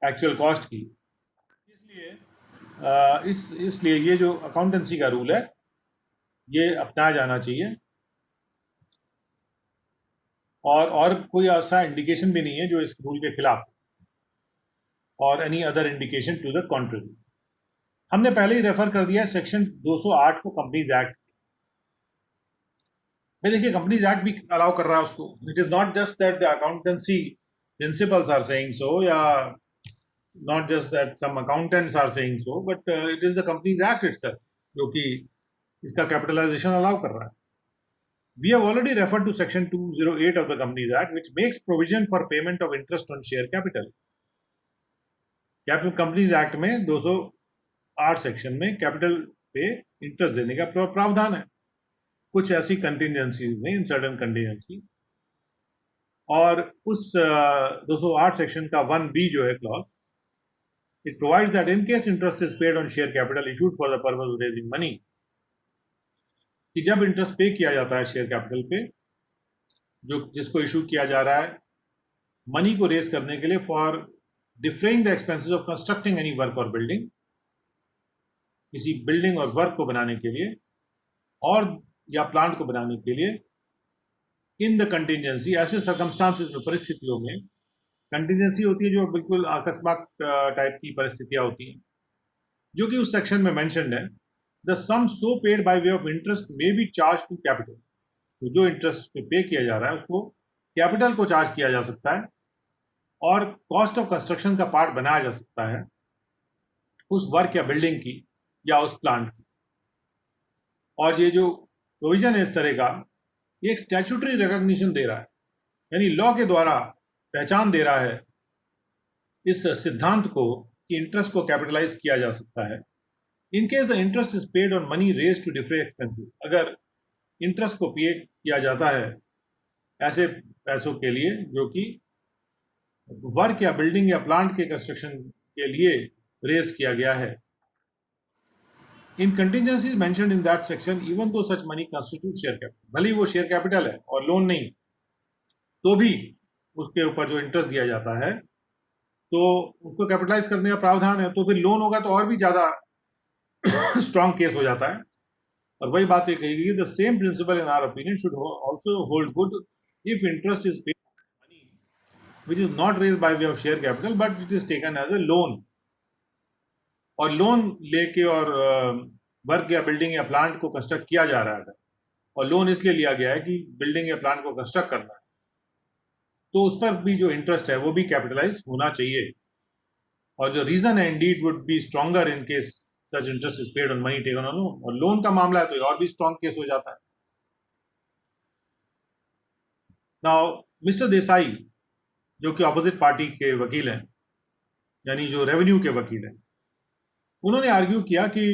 एक्चुअल कॉस्ट की, इसलिए इसलिए ये जो अकाउंटेंसी का रूल है ये अपनाया जाना चाहिए, और कोई ऐसा इंडिकेशन भी नहीं है जो इस रूल के खिलाफ, और any other indication to the contrary. हमने पहले ही रेफर कर दिया सेक्शन 208 को कंपनीज एक्ट में। देखिए कंपनीज एक्ट भी अलाउ कर रहा है उसको, it is not just that the accountancy principles are saying so, या not just that some accountants are saying so, but it is the companies act itself जो कि इसका कैपिटलाइजेशन अलाउ कर रहा है। We have already referred to section 208 of the Companies Act, which makes provision for payment of interest on share capital. Companies act में 208 section में capital पे interest देने का प्रावधान है कुछ ऐसी कंटिजेंसीज में, इन सर्टेन कंटिजेंसी, और उस 208 सेक्शन का 1B जो है clause, it provides that in case interest is paid on share capital issued for the purpose of raising money, कि जब इंटरेस्ट पे किया जाता है शेयर कैपिटल पे जो जिसको इशू किया जा रहा है मनी को रेज करने के लिए for defraying the expenses of constructing any work और बिल्डिंग, किसी बिल्डिंग और वर्क को बनाने के लिए और या प्लांट को बनाने के लिए, इन द कंटिजेंसी, ऐसे सर्कमस्टांसेस में, परिस्थितियों में, कंटिजेंसी होती है जो बिल्कुल अकस्मात टाइप की परिस्थितियां होती हैं जो कि उस सेक्शन में मेंशन्ड है, the sum so paid by way of interest may be charged to capital, तो जो इंटरेस्ट पे किया जा रहा है उसको कैपिटल को चार्ज किया जा सकता है और कॉस्ट ऑफ कंस्ट्रक्शन का पार्ट बनाया जा सकता है उस वर्क या बिल्डिंग की या उस प्लांट की। और ये जो प्रोविजन है इस तरह का, ये एक स्टैट्यूटरी रिकॉग्निशन दे रहा है, यानी लॉ के द्वारा पहचान दे रहा है इस सिद्धांत को कि इंटरेस्ट को कैपिटलाइज किया जा सकता है in case the interest is paid on money raised to defray expenses, अगर इंटरेस्ट को पे किया जाता है ऐसे पैसों के लिए जो कि वर्क या बिल्डिंग या प्लांट के कंस्ट्रक्शन के लिए रेज किया गया है। In contingencies mentioned in that section even though such money constitute share capital, भले ही वो शेयर कैपिटल है और लोन नहीं, तो भी उसके ऊपर जो इंटरेस्ट दिया जाता है तो उसको कैपिटलाइज करने का प्रावधान है, तो फिर लोन होगा तो और भी ज्यादा स्ट्रॉन्ग केस हो जाता है। और वही बात ये कही गई, the same principle in our opinion should also hold good if interest is paid on money which is not raised by way of share capital but it is taken as a loan, और loan लेके और work या building या plant को construct किया जा रहा है, और लोन इसलिए लिया गया है कि बिल्डिंग या प्लांट को कंस्ट्रक्ट करना है, तो उस पर भी जो इंटरेस्ट है वो भी कैपिटलाइज होना चाहिए। और जो रीजन है Indeed would be stronger in case such interest is paid on money taken on loan, और लोन का मामला है तो और भी स्ट्रॉन्ग केस हो जाता है। नाउ मिस्टर देसाई जो कि ऑपोजिट पार्टी के वकील हैं, यानी जो रेवेन्यू के वकील हैं, उन्होंने आर्ग्यू किया कि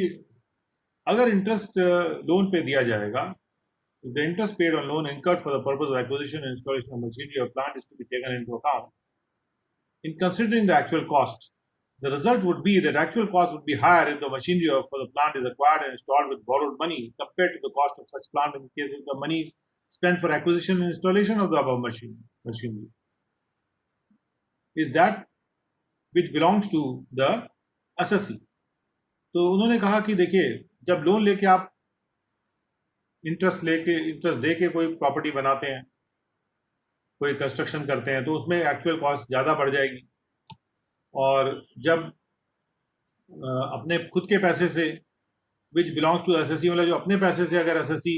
अगर इंटरेस्ट लोन पे दिया जाएगा, the interest paid on loan incurred for the purpose of acquisition and installation of machinery or plant is to be taken into account in considering the actual cost. The result would be that actual cost would be higher if the machinery or for the plant is acquired and installed with borrowed money compared to the cost of such plant in case of the money spent for acquisition and installation of the above machinery is that which belongs to the assessee. तो उन्होंने कहा कि देखिए, जब loan लेके आप interest दे के कोई प्रॉपर्टी बनाते हैं, कोई कंस्ट्रक्शन करते हैं, तो उसमें एक्चुअल कॉस्ट ज़्यादा बढ़ जाएगी, और जब अपने खुद के पैसे से विच बिलोंग्स टू एसएससी, मतलब जो अपने पैसे से अगर एसएससी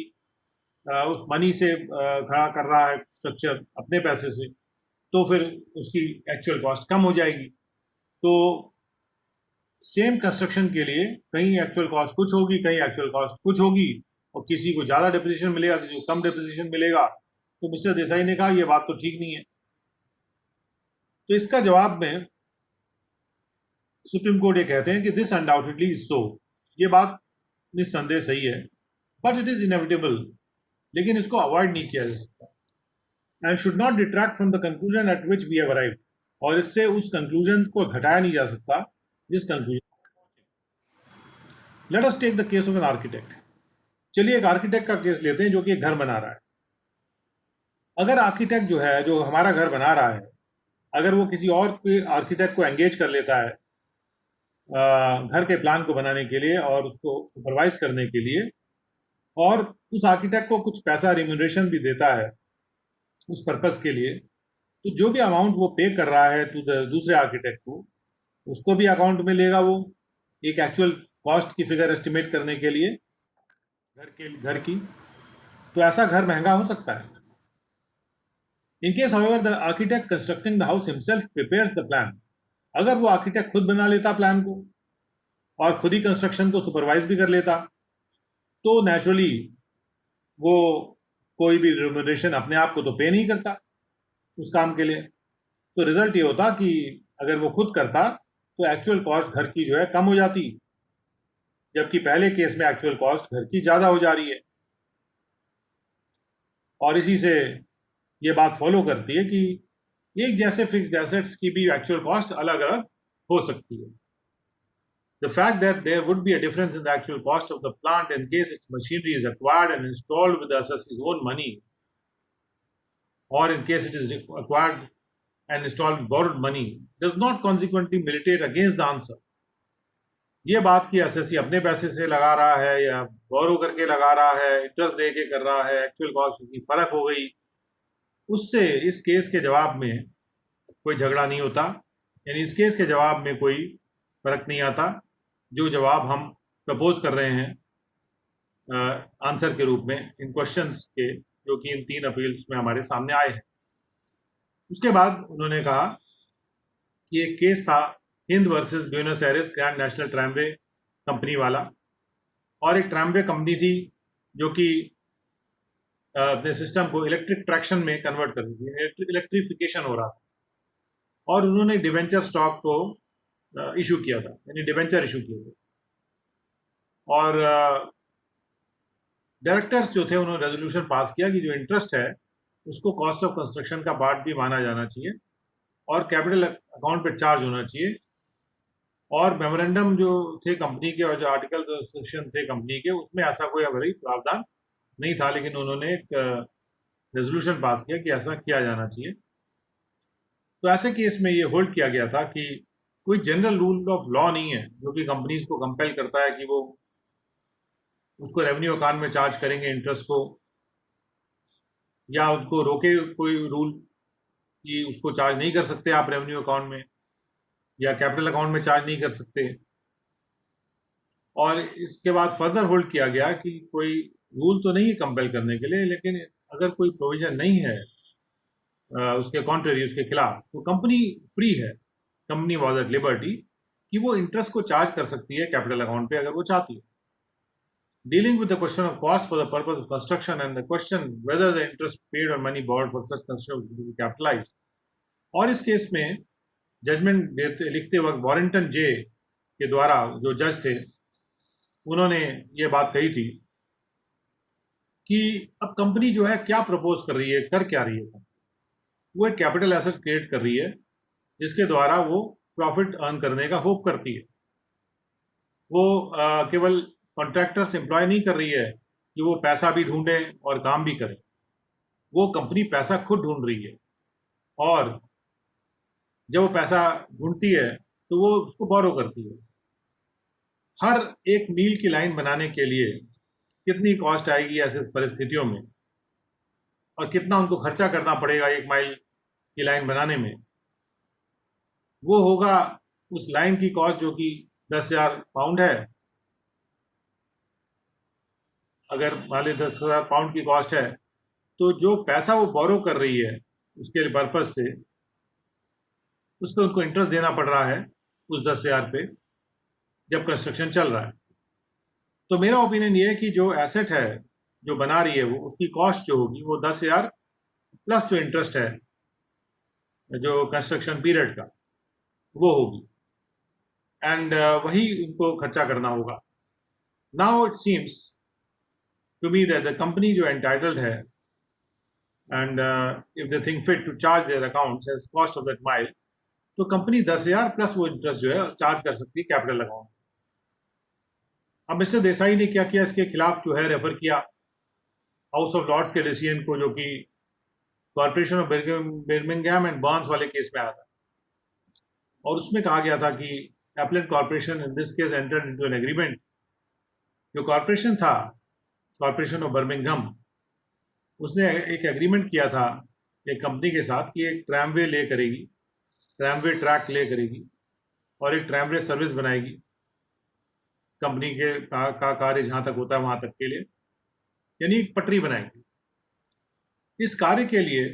उस मनी से खड़ा कर रहा है स्ट्रक्चर अपने पैसे से, तो फिर उसकी एक्चुअल कॉस्ट कम हो जाएगी। तो सेम कंस्ट्रक्शन के लिए कहीं एक्चुअल कॉस्ट कुछ होगी, कहीं एक्चुअल कॉस्ट कुछ होगी, और किसी को ज़्यादा डिप्रिसिएशन मिलेगा, किसी को कम डिप्रिसिएशन मिलेगा। तो मिस्टर देसाई ने कहा यह बात तो ठीक नहीं है। तो इसका जवाब में सुप्रीम कोर्ट ये कहते हैं कि दिस अनडाउटेडली इज सो, ये बात निस्संदेह सही है, बट इट इज इनएविटेबल, लेकिन इसको अवॉइड नहीं किया जा सकता, and should not detract from the conclusion at which we have arrived, और इससे उस कंक्लूजन को घटाया नहीं जा सकता जिस conclusion. Let us take the case of an architect. चलिए एक आर्किटेक्ट का केस लेते हैं जो कि एक घर बना रहा है। अगर आर्किटेक्ट जो है, जो हमारा घर बना रहा है, अगर वो किसी और आर्किटेक्ट को एंगेज कर लेता है घर के प्लान को बनाने के लिए और उसको सुपरवाइज करने के लिए, और उस आर्किटेक्ट को कुछ पैसा रिम्यूनरेशन भी देता है उस पर्पस के लिए, तो जो भी अमाउंट वो पे कर रहा है टू द दूसरे आर्किटेक्ट को, उसको भी अकाउंट में लेगा वो एक एक्चुअल कॉस्ट की फिगर एस्टिमेट करने के लिए घर की। तो ऐसा घर महंगा हो सकता है। In case however the architect constructing the house himself prepares the plan, अगर वो आर्किटेक्ट खुद बना लेता प्लान को और खुद ही कंस्ट्रक्शन को सुपरवाइज भी कर लेता, तो नेचुरली वो कोई भी रिम्यूनरेशन अपने आप को तो पे नहीं करता उस काम के लिए। तो रिजल्ट ये होता कि अगर वो खुद करता तो एक्चुअल कॉस्ट घर की जो है कम हो जाती, जबकि पहले केस में एक्चुअल कॉस्ट घर की ज़्यादा हो जा रही है। और इसी से ये बात फॉलो करती है कि एक जैसे फिक्स्ड एसेट्स की भी एक्चुअल कॉस्ट अलग अलग हो सकती है। The fact that there would be a difference in the actual cost of the plant in case its machinery is acquired and installed with the assessor's own money, or in case it is acquired and installed with borrowed money, does not consequently militate against the answer. ये बात कि SSC अपने पैसे से लगा रहा है या बोरो करके लगा रहा है, इंटरेस्ट दे के कर रहा है, एक्चुअल कॉस्ट की फर्क हो गई, उससे इस केस के जवाब में कोई झगड़ा नहीं होता, यानी इस केस के जवाब में कोई फर्क नहीं आता जो जवाब हम प्रपोज कर रहे हैं आंसर के रूप में इन क्वेश्चंस के, जो कि इन 3 अपील्स में हमारे सामने आए हैं। उसके बाद उन्होंने कहा कि एक केस था Hind versus Buenos Aires Grand National Tramway Company वाला, और एक ट्रामवे कंपनी थी जो कि अपने सिस्टम को इलेक्ट्रिक ट्रैक्शन में कन्वर्ट कर दी थी, इलेक्ट्रिफिकेशन हो रहा था, और उन्होंने डिवेंचर स्टॉक को इशू किया था, यानी डिवेंचर इशू किए थे, और डायरेक्टर्स जो थे उन्होंने रेजोल्यूशन पास किया कि जो इंटरेस्ट है उसको कॉस्ट ऑफ कंस्ट्रक्शन का पार्ट भी माना जाना चाहिए और कैपिटल अकाउंट पे चार्ज होना चाहिए। और मेमोरेंडम जो थे कंपनी के और जो आर्टिकल एसोसिएशन थे कंपनी के, उसमें ऐसा कोई अभी प्रावधान नहीं था, लेकिन उन्होंने एक रेजोल्यूशन पास किया कि ऐसा किया जाना चाहिए। तो ऐसे केस में ये होल्ड किया गया था कि कोई जनरल रूल ऑफ लॉ नहीं है जो कि कंपनीज को कंपेल करता है कि वो उसको रेवेन्यू अकाउंट में चार्ज करेंगे इंटरेस्ट को, या उनको रोके कोई रूल कि उसको चार्ज नहीं कर सकते आप रेवेन्यू अकाउंट में या कैपिटल अकाउंट में चार्ज नहीं कर सकते। और इसके बाद फर्दर होल्ड किया गया कि कोई रूल तो नहीं है कंपेल करने के लिए, लेकिन अगर कोई प्रोविजन नहीं है उसके कॉन्ट्रेरी, उसके खिलाफ, तो कंपनी फ्री है, कंपनी वॉज एट लिबर्टी कि वो इंटरेस्ट को चार्ज कर सकती है कैपिटल अकाउंट पे अगर वो चाहती है। Dealing with the question of cost for the purpose of construction and the question whether the interest paid or money borrowed for such construction capitalise. और इस केस में जजमेंट लिखते वक्त वॉरेंटन जे के द्वारा जो जज थे उन्होंने ये बात कही थी कि अब कंपनी जो है क्या प्रपोज कर रही है, कर क्या रही है। वो एक कैपिटल एसेट क्रिएट कर रही है जिसके द्वारा वो प्रॉफिट अर्न करने का होप करती है। वो केवल कॉन्ट्रैक्टर्स एम्प्लॉय नहीं कर रही है कि वो पैसा भी ढूंढे और काम भी करे। वो कंपनी पैसा खुद ढूंढ रही है और जब वो पैसा ढूंढती है तो वो उसको बोरो करती है। हर एक मील की लाइन बनाने के लिए कितनी कॉस्ट आएगी ऐसे परिस्थितियों में, और कितना उनको खर्चा करना पड़ेगा 1 माइल की लाइन बनाने में, वो होगा उस लाइन की कॉस्ट जो कि 10,000 पाउंड है। अगर मान ली 10,000 पाउंड की कॉस्ट है तो जो पैसा वो बोरो कर रही है उसके पर्पज से, उस पर उनको इंटरेस्ट देना पड़ रहा है उस 10,000 पे जब कंस्ट्रक्शन चल रहा है। तो मेरा ओपिनियन ये है कि जो एसेट है जो बना रही है वो, उसकी कॉस्ट जो होगी वो 10,000 प्लस जो इंटरेस्ट है जो कंस्ट्रक्शन पीरियड का वो होगी, एंड वही उनको खर्चा करना होगा। Now it seems to me that the company जो एंटाइटल्ड है and if they think fit to charge their accounts as cost of that mile, तो कंपनी 10,000 प्लस वो इंटरेस्ट जो है चार्ज कर सकती है कैपिटल अकाउंट। अब मिस्टर देसाई ने क्या किया, इसके खिलाफ जो है रेफर किया हाउस ऑफ लॉर्ड्स के डिसीजन को, जो कि corporation of Birmingham and Burns वाले केस में आया था, और उसमें कहा गया था कि appellate corporation in this case entered into an agreement. जो कॉर्पोरेशन था, कॉर्पोरेशन ऑफ बर्मिंघम, उसने एक एग्रीमेंट किया था एक कंपनी के साथ कि एक ट्रैमवे ले करेगी, ट्रैमवे ट्रैक ले करेगी और एक ट्रैमवे सर्विस बनाएगी कंपनी के का कार्य जहां तक होता है वहां तक के लिए, यानी एक पटरी बनाएगी। इस कार्य के लिए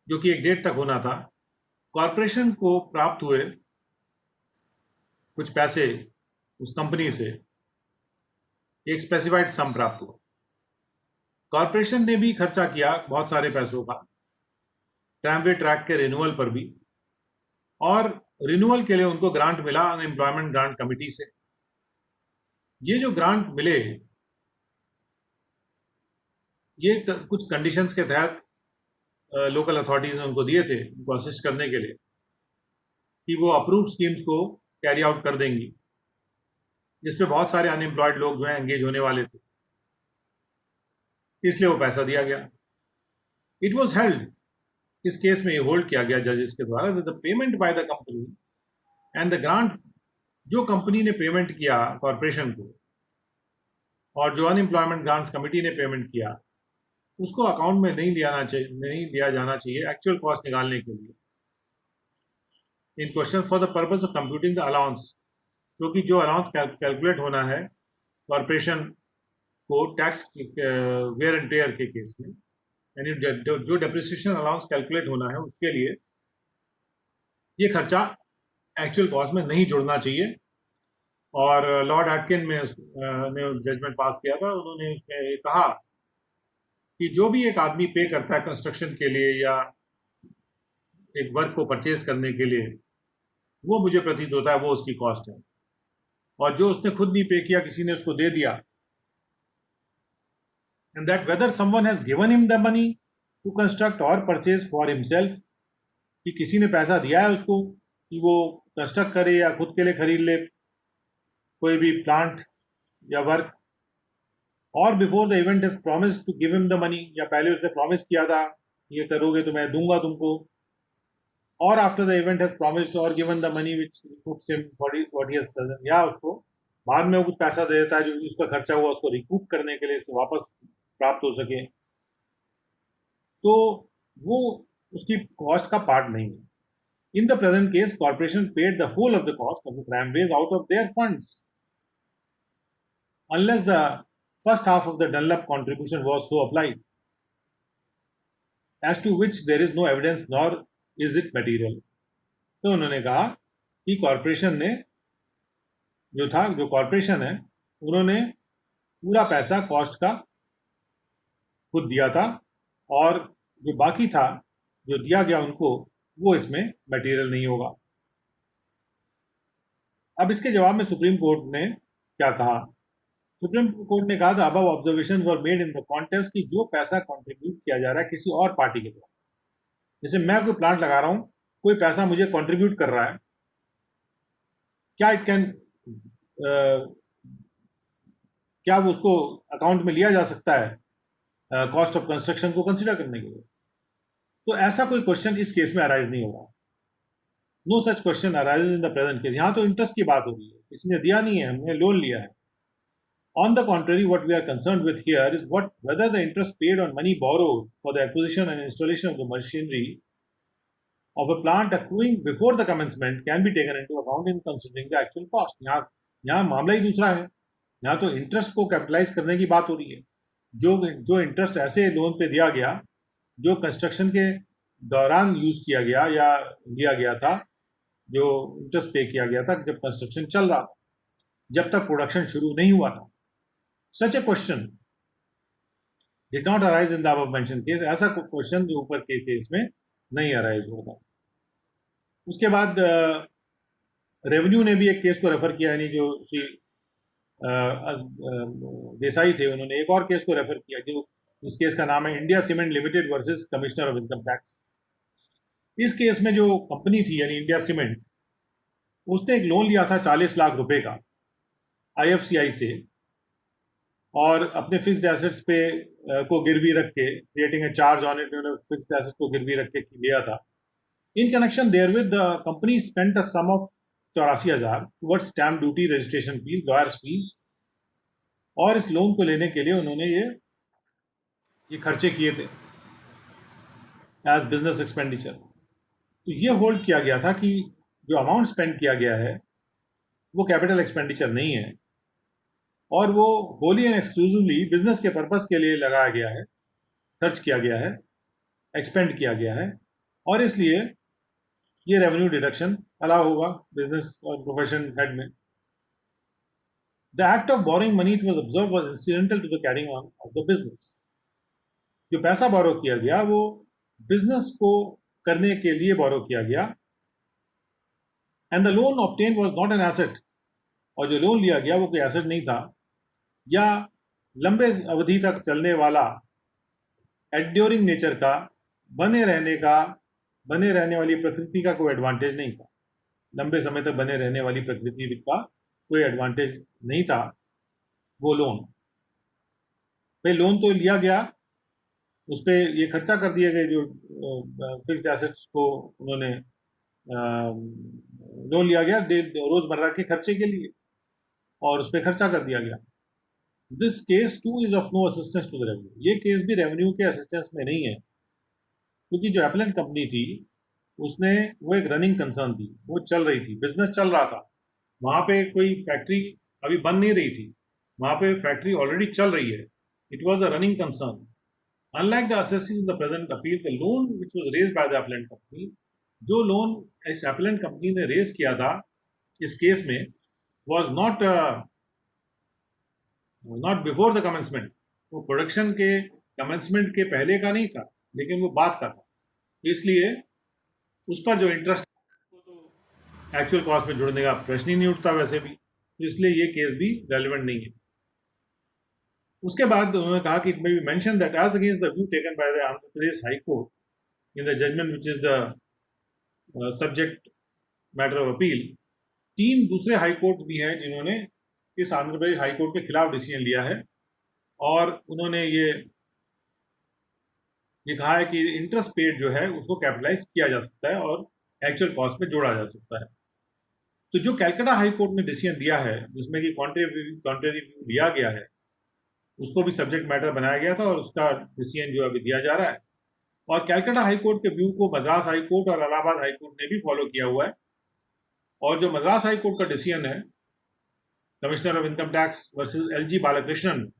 जो कि एक डेट तक होना था, कॉर्पोरेशन को प्राप्त हुए कुछ पैसे उस कंपनी से, एक स्पेसिफाइड सम प्राप्त हुआ। कॉर्पोरेशन ने भी खर्चा किया बहुत सारे पैसों का ट्रैमवे ट्रैक के रिन्यूअल पर भी, और रिन्यूअल के लिए उनको ग्रांट मिला अनएम्प्लॉयमेंट ग्रांट कमिटी से। ये जो ग्रांट मिले, ये कुछ कंडीशंस के तहत लोकल अथॉरिटीज ने उनको दिए थे, उनको असिस्ट करने के लिए कि वो अप्रूव स्कीम्स को कैरी आउट कर देंगी, जिसपे बहुत सारे अनएम्प्लॉयड लोग जो है एंगेज होने वाले थे, इसलिए वो पैसा दिया गया। इट वॉज हेल्ड, इस केस में ये होल्ड किया गया जजेस के द्वारा, the payment by the company and the grant, जो कंपनी ने पेमेंट किया कॉर्पोरेशन को और जो अनएम्प्लॉयमेंट ग्रांट्स कमिटी ने पेमेंट किया, उसको अकाउंट में नहीं लिया जाना चाहिए एक्चुअल कॉस्ट निकालने के लिए in question for the purpose of computing the allowance, क्योंकि जो अलाउंस कैलकुलेट होना है कॉर्पोरेशन को टैक्स वेयर एंड टेयर के केस में, यानी जो डेप्रिसिएशन अलाउंस कैलकुलेट होना है उसके लिए ये खर्चा एक्चुअल कॉस्ट में नहीं जुड़ना चाहिए। और लॉर्ड एटकिन ने जजमेंट पास किया था, उन्होंने उसमें कहा कि जो भी एक आदमी पे करता है कंस्ट्रक्शन के लिए या एक वर्क को परचेज करने के लिए, वो मुझे प्रतीत होता है वो उसकी कॉस्ट है, और जो उसने खुद नहीं पे किया, किसी ने उसको दे दिया, and that whether someone has given him the money to construct और परचेज फॉर हिमसेल्फ, कि किसी ने पैसा दिया है उसको कि वो कंस्ट्रक्ट करे या खुद के लिए खरीद ले कोई भी प्लांट या वर्क, और before the event has promised to give him the money, या पहले उसने प्रॉमिस किया था ये करोगे तो मैं दूंगा तुमको, और after the event has promised or given the money which recoups him what he has present, या उसको बाद में कुछ पैसा दे देता है जो उसका खर्चा हुआ उसको रिकूप करने के लिए वापस प्राप्त हो सके, तो वो उसकी कॉस्ट का पार्ट नहीं है. In the present case corporation paid the whole of the cost of the tramways out of their funds unless the first half of the Dunlop contribution was so applied, as to which there is no evidence nor is it material. तो उन्होंने कहा कि corporation ने जो corporation है उन्होंने पूरा पैसा कॉस्ट का खुद दिया था और जो बाकी था जो दिया गया उनको वो इसमें मटेरियल नहीं होगा. अब इसके जवाब में सुप्रीम कोर्ट ने क्या कहा? सुप्रीम कोर्ट ने कहा था above observation were made in the context कि जो पैसा कंट्रीब्यूट किया जा रहा है किसी और पार्टी के द्वारा, जैसे मैं कोई प्लांट लगा रहा हूं, कोई पैसा मुझे कंट्रीब्यूट कर रहा है, क्या इट कैन क्या वो उसको अकाउंट में लिया जा सकता है कॉस्ट ऑफ कंस्ट्रक्शन को कंसिडर करने के लिए? तो ऐसा कोई क्वेश्चन इस केस में अराइज नहीं होगा. No such question arises in the present case. यहाँ तो इंटरेस्ट की बात हो रही है, किसी ने दिया नहीं है, हमने लोन लिया है. On the contrary, what we are concerned with here is whether the interest paid on money borrowed for the acquisition and installation of the machinery of a plant accruing before the commencement can be taken into account in considering the actual cost. यहाँ मामला ही दूसरा है. यहाँ तो interest को capitalise करने की बात हो रही है. जो इंटरेस्ट ऐसे लोन पे दिया गया जो कंस्ट्रक्शन के दौरान यूज किया गया या लिया गया था, जो इंटरेस्ट पे किया गया था जब कंस्ट्रक्शन चल रहा था, जब तक प्रोडक्शन शुरू नहीं हुआ था. Such a question did not arise in the above mentioned case. ऐसा क्वेश्चन जो ऊपर के केस में नहीं अराइज होगा. उसके बाद रेवेन्यू ने भी एक केस को रेफर किया, यानी जो श्री देसाई थे उन्होंने एक और केस को रेफर किया जो इस केस का नाम है India cement limited versus commissioner of income tax. इस केस में जो कंपनी थी यानी इंडिया सीमेंट, उसने एक लोन लिया था 40 लाख रुपए का IFCI से और अपने फिक्स्ड एसेट्स पे को गिरवी रख के, creating a charge on it, उन्होंने फिक्स्ड एसेट्स को गिरवी रख के लिया था. In connection there with the company spent a sum of 84,000 towards stamp duty, registration fees, lawyers fees, और इस लोन को लेने के लिए उन्होंने ये खर्चे किए थे एज बिजनेस एक्सपेंडिचर. तो ये होल्ड किया गया था कि जो अमाउंट स्पेंड किया गया है वो कैपिटल एक्सपेंडिचर नहीं है और वो होली एंड एक्सक्लूसिवली बिजनेस के पर्पस के लिए लगाया गया है, खर्च किया गया है, एक्सपेंड किया गया है, और इसलिए ये रेवेन्यू डिडक्शन अलाउ होगा बिजनेस और प्रोफेशन हेड में. The act of borrowing money it was observe was incidental to the carrying on of the business. जो पैसा बोरो किया गया वो बिजनेस को करने के लिए बोरो किया गया. And the loan obtain was not an asset. और जो लोन लिया गया वो कोई एसेट नहीं था या लंबे अवधि तक चलने वाला एड्योरिंग नेचर का, बने रहने वाली प्रकृति का कोई एडवांटेज नहीं था. लंबे समय तक बने रहने वाली प्रकृति का कोई एडवांटेज नहीं था वो लोन. भाई लोन तो लिया गया, उस पर ये खर्चा कर दिए गए, जो फिक्स्ड एसेट्स को उन्होंने लोन लिया गया रोजमर्रा के खर्चे के लिए और उस पर खर्चा कर दिया गया. This case too is of no assistance to the revenue. ये केस भी रेवेन्यू के असिस्टेंस में नहीं है क्योंकि जो एप्लेंट कंपनी थी उसने वो एक रनिंग कंसर्न थी, वो चल रही थी, बिजनेस चल रहा था. वहाँ पे कोई फैक्ट्री अभी बन नहीं रही थी, वहाँ पे फैक्ट्री ऑलरेडी चल रही है. It was a running concern. Unlike the assessees in the present appeal, the loan which was raised by the appellant company, जो लोन इस appellant company ने रेज किया था इस केस में, was not before the commencement. वो production के commencement के पहले का नहीं था, लेकिन वो बाद का था. इसलिए उस पर जो इंटरेस्ट तो एक्चुअल कॉस्ट में जोड़ने का प्रश्न ही नहीं उठता वैसे भी, तो इसलिए ये केस भी रेलिवेंट नहीं है. उसके बाद उन्होंने कहा कि it may be mention that as against the view taken by the Andhra Pradesh high court in the judgment which is the subject matter of appeal, 3 दूसरे हाई कोर्ट भी हैं जिन्होंने इस आंध्र प्रदेश हाई कोर्ट के खिलाफ डिसीजन लिया है और उन्होंने ये कहा है कि इंटरेस्ट पेड जो है उसको कैपिटलाइज किया जा सकता है और एक्चुअल कॉस्ट में जोड़ा जा सकता है. तो जो कैलकाटा हाई कोर्ट ने डिसीजन दिया है जिसमें कि कॉन्ट्रेरी व्यू लिया गया है, उसको भी सब्जेक्ट मैटर बनाया गया था और उसका डिसीजन जो अभी दिया जा रहा है. और कैलकाटा हाई कोर्ट के व्यू को मद्रास हाई कोर्ट और इलाहाबाद हाई कोर्ट ने भी फॉलो किया हुआ है। और जो मद्रास हाई कोर्ट का डिसीजन है, commissioner of income tax versus L G Balakrishnan,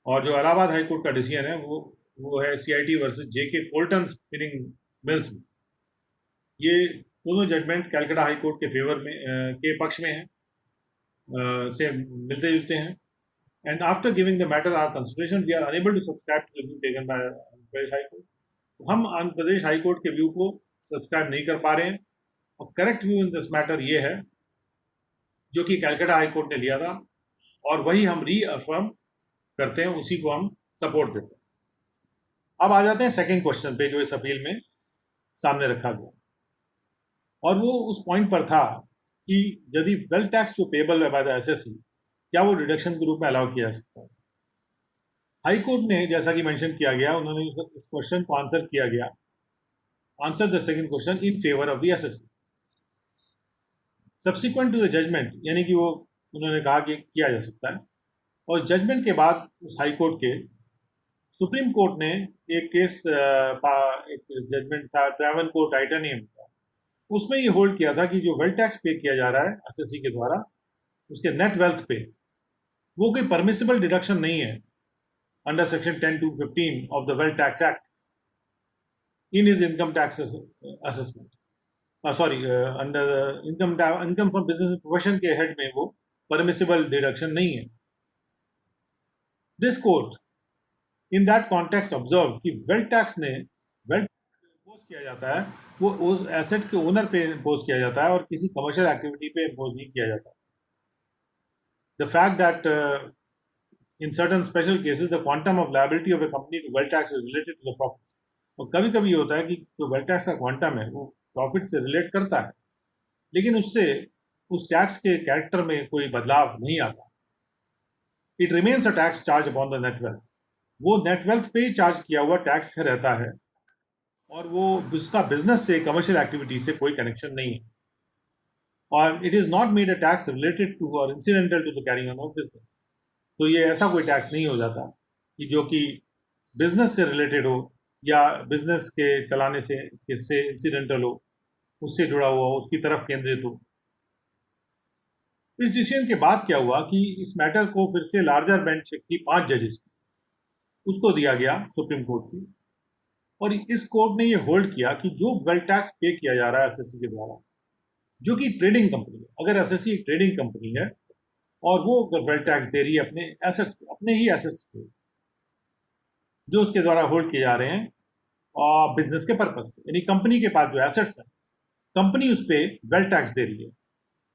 और जो इलाहाबाद हाई कोर्ट का डिसीजन है वो है CIT versus J K cotton spinning mills में। ये दोनों जजमेंट कैलकाटा हाई कोर्ट के फेवर में के पक्ष में है, से मिलते जुलते हैं। And after giving the matter our consideration we are unable to subscribe to the view taken by Andhra Pradesh high court. तो हम आंध्र प्रदेश हाई कोर्ट के व्यू को सब्सक्राइब नहीं कर पा रहे हैं, और correct view in this matter ये है जो कि कैलकाटा हाई कोर्ट ने लिया था, और वही हम रीअफर्म करते हैं, उसी को हम सपोर्ट देते हैं। अब आ जाते हैं सेकंड क्वेश्चन पे जो इस अपील में सामने रखा गया, और वो उस पॉइंट पर था कि यदि वेल्थ टैक्स जो पेबल है बाय द एसएससी, क्या वो डिडक्शन के रूप में अलाउ किया जा सकता है। हाई कोर्ट ने, जैसा कि मेंशन किया गया, उन्होंने इस क्वेश्चन को आंसर किया गया, answer the second question in favour of the SSC. Subsequent to the judgment, यानी कि वो उन्होंने कहा कि किया जा सकता है, और जजमेंट के बाद उस हाई कोर्ट के सुप्रीम कोर्ट ने एक केस, एक जजमेंट था ट्रैवनकोर टाइटेनियम का, उसमें ये होल्ड किया था कि जो वेल्थ टैक्स पे किया जा रहा है एसएससी के द्वारा उसके नेट वेल्थ पे, वो कोई परमिसिबल डिडक्शन नहीं है under section 10(2)(15) of the wealth tax act in his income tax assessment, sorry under income from business profession के हेड में वो परमिसिबल डिडक्शन नहीं है। This court in that context observe कि वेल्थ टैक्स ने wealth impose किया जाता है वो उस एसेट के ओनर पे इम्पोज किया जाता है और किसी कमर्शियल एक्टिविटी पे इम्पोज नहीं किया जाता। The fact that in certain special cases the quantum of liability of a company to wealth tax is related to the profits, और कभी कभी होता है कि जो वेल्थ टैक्स का क्वांटम है वो प्रॉफिट से रिलेट करता है, लेकिन उससे उस टैक्स के कैरेक्टर में कोई बदलाव नहीं आता। It remains a tax charge upon the net wealth, वो नेट वेल्थ पे ही चार्ज किया हुआ टैक्स रहता है, और वो उसका बिजनेस से, कमर्शियल एक्टिविटी से कोई कनेक्शन नहीं है, और it is not made a tax related to or incidental to the carrying on of business. तो ये ऐसा कोई टैक्स नहीं हो जाता कि जो कि बिजनेस से रिलेटेड हो या बिजनेस के चलाने से किससे इंसिडेंटल हो, उससे जुड़ा हुआ हो, उसकी तरफ केंद्रित हो। इस डिसीजन के बाद क्या हुआ कि इस मैटर को फिर से लार्जर बेंच की 5 जजेस की उसको दिया गया सुप्रीम कोर्ट की, और इस कोर्ट ने ये होल्ड किया कि जो वेल्थ टैक्स पे किया जा रहा है एसएससी के द्वारा, जो कि ट्रेडिंग कंपनी है, अगर एसएससी एक ट्रेडिंग कंपनी है और वो वेल्थ टैक्स दे रही है अपने एसेट्स पे, अपने ही एसेट्स पे जो उसके द्वारा होल्ड किए जा रहे हैं और बिजनेस के पर्पज से, यानी कंपनी के पास जो एसेट्स हैं, कंपनी उस पर वेल्थ टैक्स दे रही है,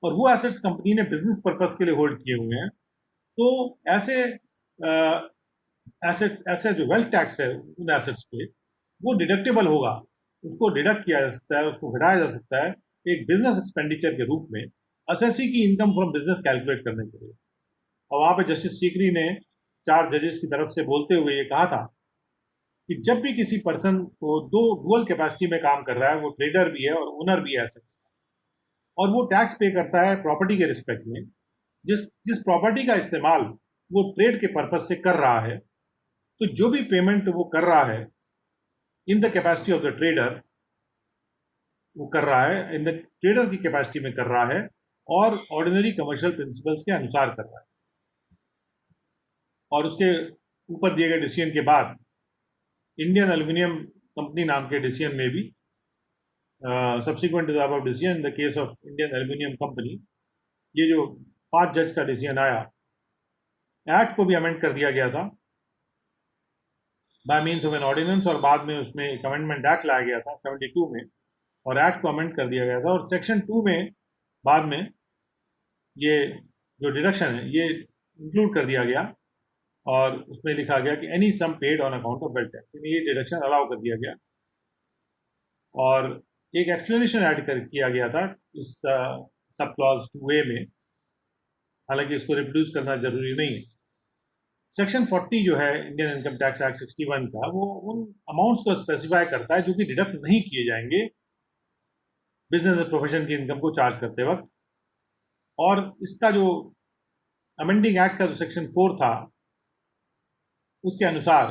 और वो एसेट्स कंपनी ने बिजनेस पर्पज के लिए होल्ड किए हुए हैं, तो ऐसे एसेट्स, ऐसे जो वेल्थ टैक्स है उन एसेट्स पे वो डिडक्टेबल होगा, उसको डिडक्ट किया जा सकता है, उसको घटाया जा सकता है एक बिजनेस एक्सपेंडिचर के रूप में एसएससी की इनकम फ्रॉम बिजनेस कैलकुलेट करने के लिए। और वहां पे जस्टिस सीकरी ने 4 जजेस की तरफ से बोलते हुए ये कहा था कि जब भी किसी पर्सन को दो डुअल कैपेसिटी में काम कर रहा है, वो ट्रेडर भी है और ओनर भी है एसेट्स, और वो टैक्स पे करता है प्रॉपर्टी के रिस्पेक्ट में, जिस प्रॉपर्टी का इस्तेमाल वो ट्रेड के पर्पज से कर रहा है, तो जो भी पेमेंट वो कर रहा है in the capacity of the trader, वो कर रहा है इन द ट्रेडर की कैपेसिटी में कर रहा है और ऑर्डिनरी कमर्शियल प्रिंसिपल्स के अनुसार कर रहा है। और उसके ऊपर दिए गए डिसीजन के बाद इंडियन एल्यूमिनियम कंपनी नाम के डिसीजन में भी subsequent to the above decision in the case of Indian aluminium company, ये जो 5 जज का डिसीजन आया, एक्ट को भी अमेंड कर दिया गया था by means of an ordinance, और बाद में उसमें एक अमेंडमेंट एक्ट लाया गया था 72 में, और एक्ट को अमेंड कर दिया गया था, और सेक्शन 2 में बाद में ये जो डिडक्शन है ये इंक्लूड कर दिया गया, और उसमें लिखा गया कि any sum paid on account of wealth tax, ये डिडक्शन अलाउ कर दिया गया, और एक एक्सप्लेनेशन ऐड किया गया था इस सब क्लॉज 2A में, हालांकि इसको रिप्रोड्यूस करना जरूरी नहीं है। सेक्शन 40 जो है इंडियन इनकम टैक्स एक्ट 61 का, वो उन अमाउंट्स को स्पेसिफाई करता है जो कि डिडक्ट नहीं किए जाएंगे बिजनेस प्रोफेशन की इनकम को चार्ज करते वक्त, और इसका जो अमेंडिंग एक्ट का जो सेक्शन 4 था उसके अनुसार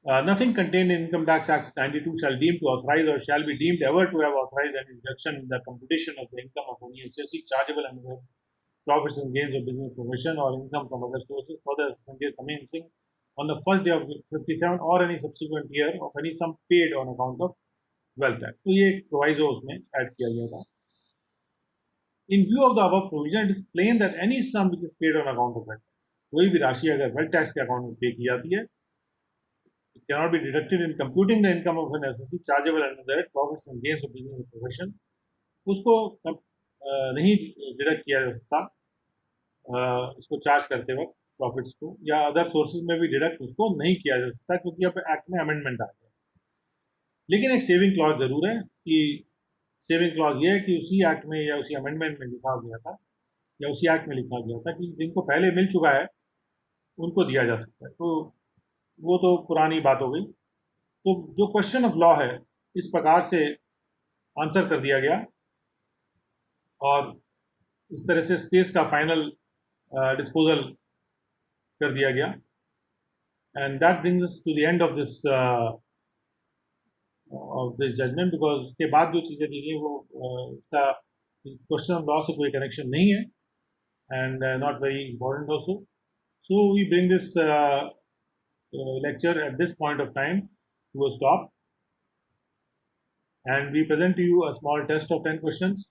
Nothing contained in Income Tax Act 92 shall deem to authorize or shall be deemed ever to have authorized any reduction in the computation of the income of any assessee chargeable under the profits and gains of business profession or income from other sources for the year commencing on the first day of 57 or any subsequent year of any sum paid on account of wealth tax. तो ये proviso उसमें add किया गया था. In view of the above provision, it is plain that any sum which is paid on account of wealth tax, कोई भी राशि अगर वेल्थ टैक्स के अकाउंट में पे की जाती है, it cannot be deducted in computing the income of an assessee chargeable under the profits and gains of business or profession. उसको नहीं डिडक्ट किया जा सकता इसको चार्ज करते वक्त प्रॉफिट्स को, या अदर सोर्सेज में भी डिडक्ट उसको नहीं किया जा सकता क्योंकि अब एक्ट में अमेंडमेंट आ गया. लेकिन एक सेविंग क्लॉज जरूर है कि सेविंग क्लॉज ये है कि उसी एक्ट में या उसी अमेंडमेंट में लिखा गया था या उसी एक्ट में लिखा गया था कि जिनको पहले मिल चुका है उनको दिया जा सकता है. तो वो तो पुरानी बात हो गई. तो जो क्वेश्चन ऑफ लॉ है इस प्रकार से आंसर कर दिया गया और इस तरह से इस केस का फाइनल डिस्पोजल कर दिया गया. And that brings us to the end of this judgment, because उसके बाद जो चीज़ें दी गई वो उसका क्वेश्चन ऑफ लॉ से कोई कनेक्शन नहीं है and not very important also. So we bring this lecture at this point of time to a stop, and we present to you a small test of 10 questions.